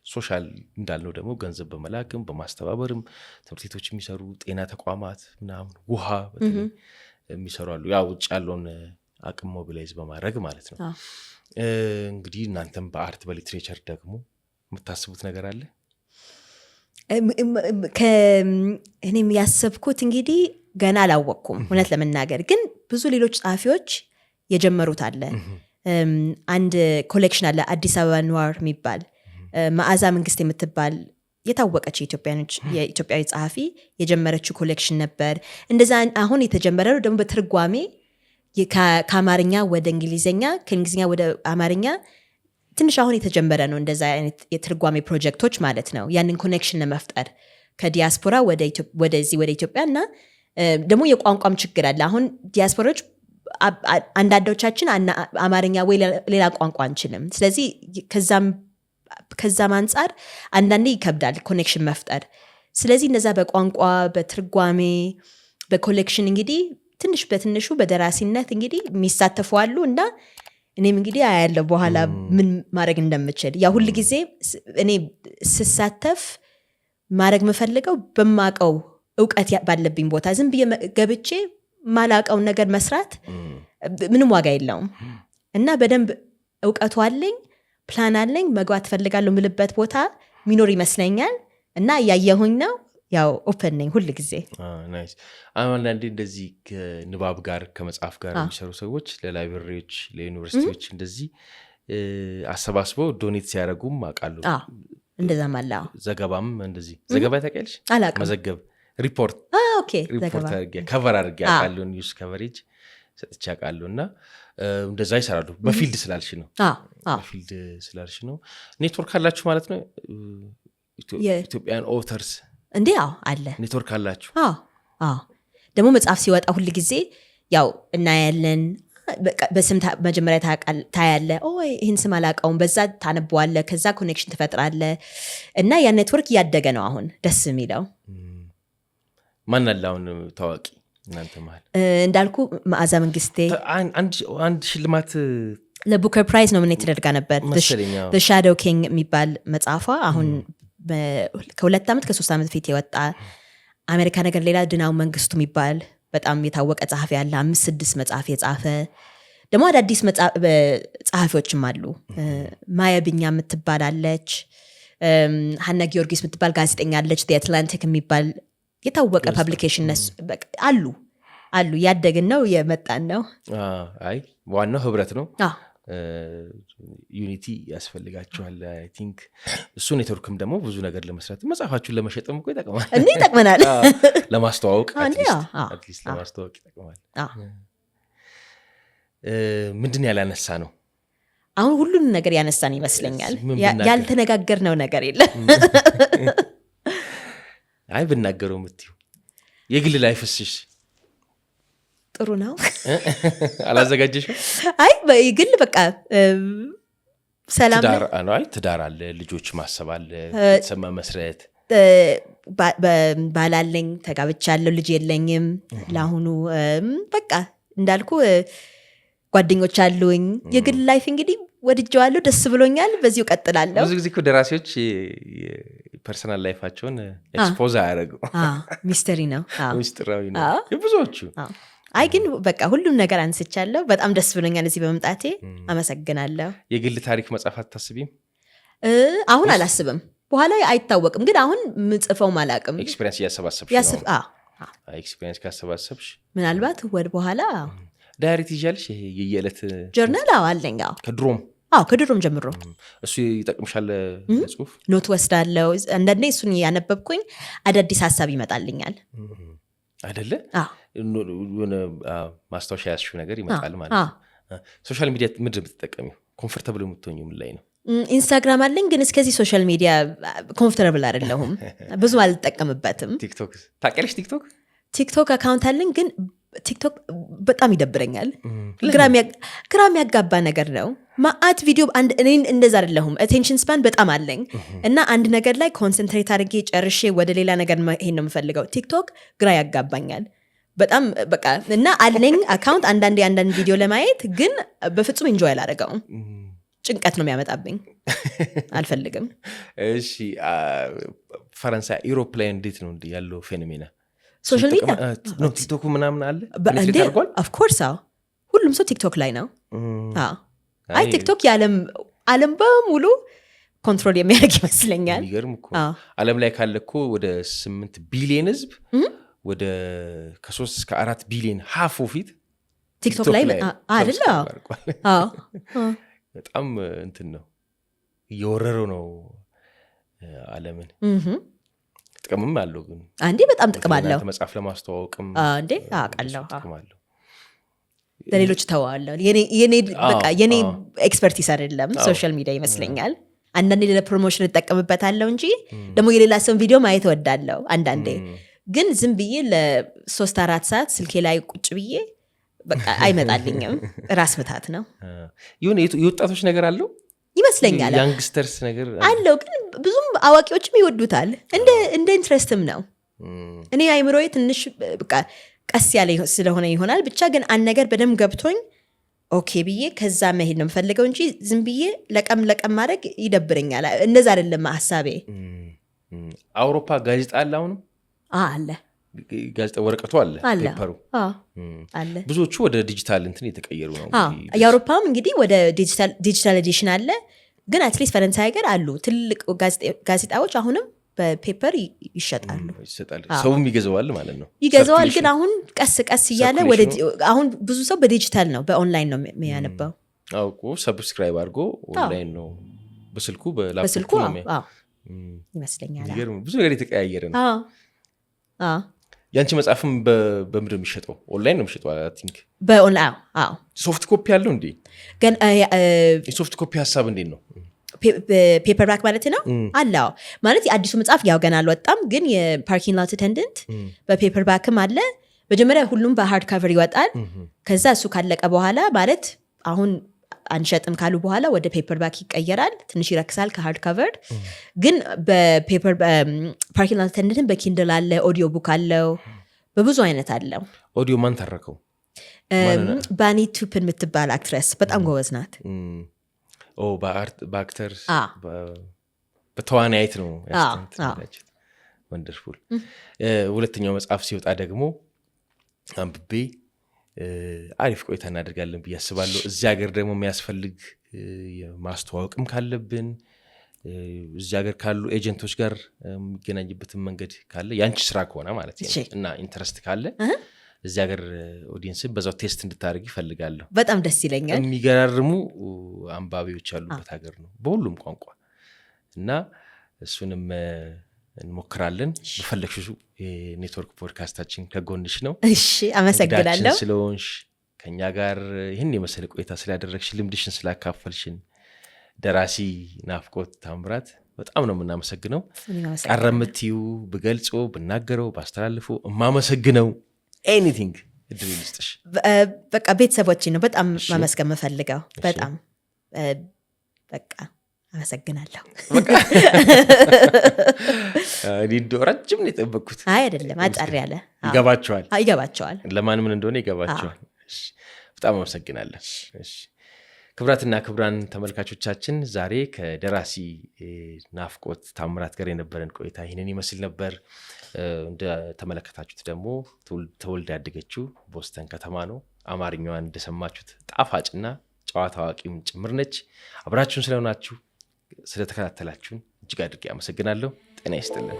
ሶሻል እንዳልነው ደግሞ ገንዘብ በመላክም በማስተባበርም ትምህርት ቤቶች የሚሰሩ ጤና ተቋማት ምናምን ውሃ በተለይ የሚሰራሉ። ያ ውጭ ያለውን አቅም ሞቢላይዝ በማድረግ ማለት ነው። እንግዲህ እናንተም በአርት በሊትሬቸር ደግሞ የምታስቡት ነገር አለ? እኔም ያሰብኩት እንግዲህ ገና አላወቅኩም እውነት ለመናገር፣ ግን ብዙ ሌሎች ጸሐፊዎች የጀመሩት አለ። አንድ ኮሌክሽን አለ አዲስ አበባ ኗር የሚባል መዓዛ መንግስት የምትባል የታወቀች የኢትዮጵያዊ ጸሐፊ የጀመረችው ኮሌክሽን ነበር። እንደዛ አሁን የተጀመረ ነው ደግሞ በትርጓሜ ከአማርኛ ወደ እንግሊዝኛ ከእንግሊዝኛ ወደ አማርኛ ትንሽ አሁን የተጀመረ ነው። እንደዛ አይነት የትርጓሜ ፕሮጀክቶች ማለት ነው። ያንን ኮኔክሽን ለመፍጠር ከዲያስፖራ ወደዚህ ወደ ኢትዮጵያ እና ደግሞ የቋንቋም ችግር አለ። አሁን ዲያስፖራዎች አንዳንዶቻችን አማርኛ ወይ ሌላ ቋንቋ አንችልም። ስለዚህ ከዛም አንጻር አንዳንዴ ይከብዳል ኮኔክሽን መፍጠር። ስለዚህ እነዛ በቋንቋ በትርጓሜ በኮሌክሽን እንግዲህ ትንሽ በትንሹ በደራሲነት እንግዲህ የሚሳተፉ አሉ እና እኔም እንግዲህ አያለው በኋላ ምን ማድረግ እንደምችል። ያ ሁል ጊዜ እኔ ስሳተፍ ማድረግ የምፈልገው በማቀው እውቀት ባለብኝ ቦታ ዝም ብዬ ገብቼ ማላቀውን ነገር መስራት ምንም ዋጋ የለውም እና በደንብ እውቀቱ አለኝ፣ ፕላን አለኝ፣ መግባት ፈልጋለሁ ምልበት ቦታ ሚኖር ይመስለኛል እና እያየሁኝ ነው። ያው ኦፕን ነኝ ሁል ጊዜ። ናይስ። አንዳንዴ እንደዚህ ከንባብ ጋር ከመጽሐፍ ጋር የሚሰሩ ሰዎች ለላይብረሪዎች ለዩኒቨርሲቲዎች እንደዚህ አሰባስበው ዶኔት ሲያደርጉም አውቃለሁ። እንደዛም አለ። ዘገባም እንደዚህ ዘገባ ታውቂያለሽ? አላውቅም። መዘገብ ሪፖርት ኦኬ ሪፖርት አድርጌ ከቨር አድርጌ አውቃለሁ። ኒውስ ከቨሬጅ ሰጥቼ አውቃለሁ። እና እንደዛ ይሰራሉ። በፊልድ ስላልሽ ነው በፊልድ ስላልሽ ነው። ኔትወርክ አላችሁ ማለት ነው ኢትዮጵያን ኦተርስ እንዴ? አዎ አለ ኔትወርክ አላችሁ? ደግሞ መጽሐፍ ሲወጣ ሁል ጊዜ ያው እናያለን። በስም መጀመሪያ ታያለ፣ ይህን ስም አላውቀውም፣ በዛ ታነበዋለ፣ ከዛ ኮኔክሽን ትፈጥራለ እና ያ ኔትወርክ እያደገ ነው አሁን። ደስ የሚለው ማን አለ አሁን ታዋቂ እናንተ መሀል? እንዳልኩ መዓዛ መንግስቴ አንድ ሽልማት ለቡከር ፕራይዝ ኖሚኔት ተደርጋ ነበር። The Shadow King የሚባል መጽሐፏ አሁን ከ2 ዓመት ከ3 ዓመት ፊት የወጣ አሜሪካ ነገር። ሌላ ድናው መንግስቱ የሚባል በጣም የታወቀ ጸሐፊ ያለ 5-6 መጽሐፍ የጻፈ ደግሞ አዳዲስ ጸሐፊዎችም አሉ። ማያ ብኛ የምትባላለች፣ ሀና ጊዮርጊስ የምትባል ጋዜጠኛ አለች። The Atlantic የሚባል የታወቀ ፐብሊኬሽን አሉ። ያደግን ነው የመጣን ነው። አይ ዋናው ህብረት ነው። ዩኒቲ ያስፈልጋቸዋል። አይ ቲንክ እሱ ኔትወርክም ደግሞ ብዙ ነገር ለመስራት መጽሐፋችሁን ለመሸጥም እኮ ይጠቅማል። ይጠቅመናል። ለማስተዋወቅ አትሊስት ለማስተዋወቅ ይጠቅማል። ምንድን ያላነሳ ነው? አሁን ሁሉን ነገር ያነሳን ይመስለኛል። ያልተነጋገርነው ነገር የለም። አይ ብናገረው የምትይው የግል ላይፍስሽ ጥሩ ነው። አላዘጋጀሽም? አይ በግል በቃ ሰላም ነው። አይ ትዳር አለ፣ ልጆች ማሰብ አለ፣ ቤተሰብ መስረት። ባላለኝ ተጋብቻለሁ፣ ልጅ የለኝም ለአሁኑ። በቃ እንዳልኩ ጓደኞች አሉኝ። የግል ላይፍ እንግዲህ ወድጀዋለሁ፣ ደስ ብሎኛል። በዚሁ ቀጥላለሁ። ብዙ ጊዜ እኮ ደራሲዎች ፐርሰናል ላይፋቸውን ኤክስፖዝ አያደርጉ። ሚስተሪ ነው፣ ሚስጥራዊ ነው የብዙዎቹ። አይ ግን በቃ ሁሉም ነገር አንስቻለሁ። በጣም ደስ ብሎኛል እዚህ በመምጣቴ። አመሰግናለሁ። የግል ታሪክ መጽሐፍ አታስቢም? አሁን አላስብም፣ በኋላ አይታወቅም። ግን አሁን ምጽፈው አላቅም። ኤክስፒሪየንስ እያሰባሰብሽ ነው? ኤክስፒሪየንስ ካሰባሰብሽ ምናልባት ወደ በኋላ ዳይሪ ትይዣለሽ? ይሄ የየዕለት ጆርናል አለኝ። ከድሮም ጀምሮ እሱ ይጠቅምሻል? ጽሁፍ ኖት ወስዳለው። አንዳንዴ እሱን ያነበብኩኝ አዳዲስ ሀሳብ ይመጣልኛል አይደለ? የሆነ ማስታወሻ ያዝሽው ነገር ይመጣል ማለት ነው። ሶሻል ሚዲያ ምንድን የምትጠቀሚው? ኮምፎርታብል የምትሆኚው ምን ላይ ነው? ኢንስታግራም አለኝ፣ ግን እስከዚህ ሶሻል ሚዲያ ኮምፎርታብል አይደለሁም፣ ብዙ አልጠቀምበትም። ቲክቶክ ታውቂያለሽ? ቲክቶክ አካውንት አለኝ፣ ግን ቲክቶክ በጣም ይደብረኛል። ግራ የሚያጋባ ነገር ነው። ማአት ቪዲዮ እኔን እንደዛ አይደለሁም። አቴንሽን ስፓን በጣም አለኝ እና አንድ ነገር ላይ ኮንሰንትሬት አድርጌ ጨርሼ ወደ ሌላ ነገር ይሄን ነው የምፈልገው። ቲክቶክ ግራ ያጋባኛል በጣም በቃ። እና አለኝ አካውንት አንዳንድ ቪዲዮ ለማየት፣ ግን በፍጹም ኢንጆይ አላደርገውም። ጭንቀት ነው የሚያመጣብኝ፣ አልፈልግም። እሺ ፈረንሳይ ኢሮፕ ላይ እንዴት ነው ያለው ፌኖሜና? ሶሻል ሚዲያ ነው ቲክቶክ ምናምን አለ ኦፍኮርስ። ሁሉም ሰው ቲክቶክ ላይ ነው። አይ ቲክቶክ የዓለም በሙሉ ኮንትሮል የሚያደርግ ይመስለኛል። የሚገርም እኮ ዓለም ላይ ካለ እኮ ወደ 8 ቢሊዮን ህዝብ ወደ ከ3 እስከ 4 ቢሊዮን ሃፍ ፊት ቲክቶክ ላይ አይደለ? በጣም እንትን ነው እየወረረው ነው ዓለምን። ጥቅምም አለው ግን አንዴ በጣም ጥቅም አለው። መጽሐፍ ለማስተዋወቅም አንዴ አውቃለሁ። ለሌሎች ተዋዋለሁ። የኔ ኤክስፐርቲስ አይደለም ሶሻል ሚዲያ ይመስለኛል። አንዳንዴ ለፕሮሞሽን እጠቀምበታለሁ እንጂ ደግሞ የሌላ ሰውን ቪዲዮ ማየት እወዳለሁ። አንዳንዴ ግን ዝም ብዬ ለ3-4 ሰዓት ስልኬ ላይ ቁጭ ብዬ በቃ አይመጣልኝም። ራስ ምታት ነው። ይሁን የወጣቶች ነገር አለው ይመስለኛል፣ ያንግስተርስ ነገር አለው። ግን ብዙም አዋቂዎችም ይወዱታል። እንደ ኢንትረስትም ነው። እኔ አይምሮዬ ትንሽ በቃ ቀስ ያለ ስለሆነ ይሆናል። ብቻ ግን አንድ ነገር በደንብ ገብቶኝ ኦኬ ብዬ ከዛ መሄድ ነው የምፈልገው እንጂ ዝም ብዬ ለቀም ማድረግ ይደብረኛል። እንደዛ አይደለም ሀሳቤ። አውሮፓ ጋዜጣ አለ አሁንም አለ፣ ጋዜጣ ወረቀቱ አለ፣ ፔፐሩ አለ። ብዙዎቹ ወደ ዲጂታል እንትን የተቀየሩ ነው። የአውሮፓም እንግዲህ ወደ ዲጂታል ኤዲሽን አለ። ግን አትሊስት ፈረንሳይ ሀገር አሉ ትልቅ ጋዜጣዎች አሁንም በፔፐር ይሸጣሉ። ሰውም ይገዛዋል ማለት ነው። ይገዛዋል። ግን አሁን ቀስ እያለ አሁን ብዙ ሰው በዲጂታል ነው በኦንላይን ነው የሚያነባው። አውቁ ሰብስክራይብ አድርጎ ኦንላይን ነው በስልኩ በላፕቶፕ ነው ይመስለኛል። ብዙ ነገር የተቀያየረ ነው። ያንቺ መጽሐፍም በምንድን ነው የሚሸጠው? ኦንላይን ነው የሚሸጠው? አይ ቲንክ በኦንላይን። አዎ። ሶፍት ኮፒ አለው እንዴ? ግን የሶፍት ኮፒ ሀሳብ እንዴት ነው? ፔፐርባክ ማለት ነው አለው ማለት የአዲሱ መጽሐፍ ያው ገና አልወጣም፣ ግን የፓርኪንግ ሎት አቴንደንት በፔፐርባክም አለ። መጀመሪያ ሁሉም በሃርድ ካቨር ይወጣል። ከዛ እሱ ካለቀ በኋላ ማለት አሁን አንሸጥም ካሉ በኋላ ወደ ፔፐርባክ ይቀየራል። ትንሽ ይረክሳል ከሃርድ ካቨር። ግን በፓርኪንግ ሎት አቴንደንት በኪንድል አለ፣ ኦዲዮ ቡክ አለው፣ በብዙ አይነት አለው። ኦዲዮ ማን ተረከው? ባኒ ቱፕን የምትባል አክትረስ በጣም ጎበዝ ናት። በአክተር በተዋናይት ነው ያስተንትላችሁ። ወንደርፉል። ሁለተኛው መጽሐፍ ሲወጣ ደግሞ አንብቤ አሪፍ ቆይታ እናደርጋለን ብዬ አስባለሁ። እዚህ ሀገር ደግሞ የሚያስፈልግ ማስተዋወቅም ካለብን እዚህ ሀገር ካሉ ኤጀንቶች ጋር የሚገናኝበትን መንገድ ካለ ያንቺ ስራ ከሆነ ማለት ነው እና ኢንተረስት ካለ እዚህ ሀገር ኦዲየንስን በዛው ቴስት እንድታደርግ ይፈልጋለሁ። በጣም ደስ ይለኛል። የሚገራርሙ አንባቢዎች ያሉበት ሀገር ነው በሁሉም ቋንቋ እና እሱንም እንሞክራለን። በፈለግሽው የኔትወርክ ፖድካስታችን ከጎንሽ ነው። እሺ፣ አመሰግናለሁ ስለሆንሽ ከኛ ጋር ይህን የመሰለ ቆይታ ስላደረግሽ፣ ልምድሽን ስላካፈልሽን ደራሲ ናፍቆት ታምራት በጣም ነው የምናመሰግነው። ቀረምትዩ ብገልጾ ብናገረው ባስተላልፎ የማመሰግነው ኤኒቲንግ እድል ይስጥሽ። በቃ ቤተሰቦችን ነው በጣም ማመስገን የምፈልገው። በጣም በቃ አመሰግናለሁ። ረጅም ነው የጠበቅኩት። አይ አይደለም፣ አጠር ያለ ይገባቸዋል። ለማን ምን እንደሆነ ይገባቸዋል። በጣም አመሰግናለሁ። ክብራትና ክብራን ተመልካቾቻችን ዛሬ ከደራሲ ናፍቆት ታምራት ጋር የነበረን ቆይታ ይህንን ይመስል ነበር። እንደተመለከታችሁት ደግሞ ተወልዳ ያደገችው ቦስተን ከተማ ነው። አማርኛዋን እንደሰማችሁት ጣፋጭና ጨዋ ታዋቂም ጭምር ነች። አብራችሁን ስለሆናችሁ ስለተከታተላችሁን እጅግ አድርጌ አመሰግናለሁ። ጤና ይስጥልን።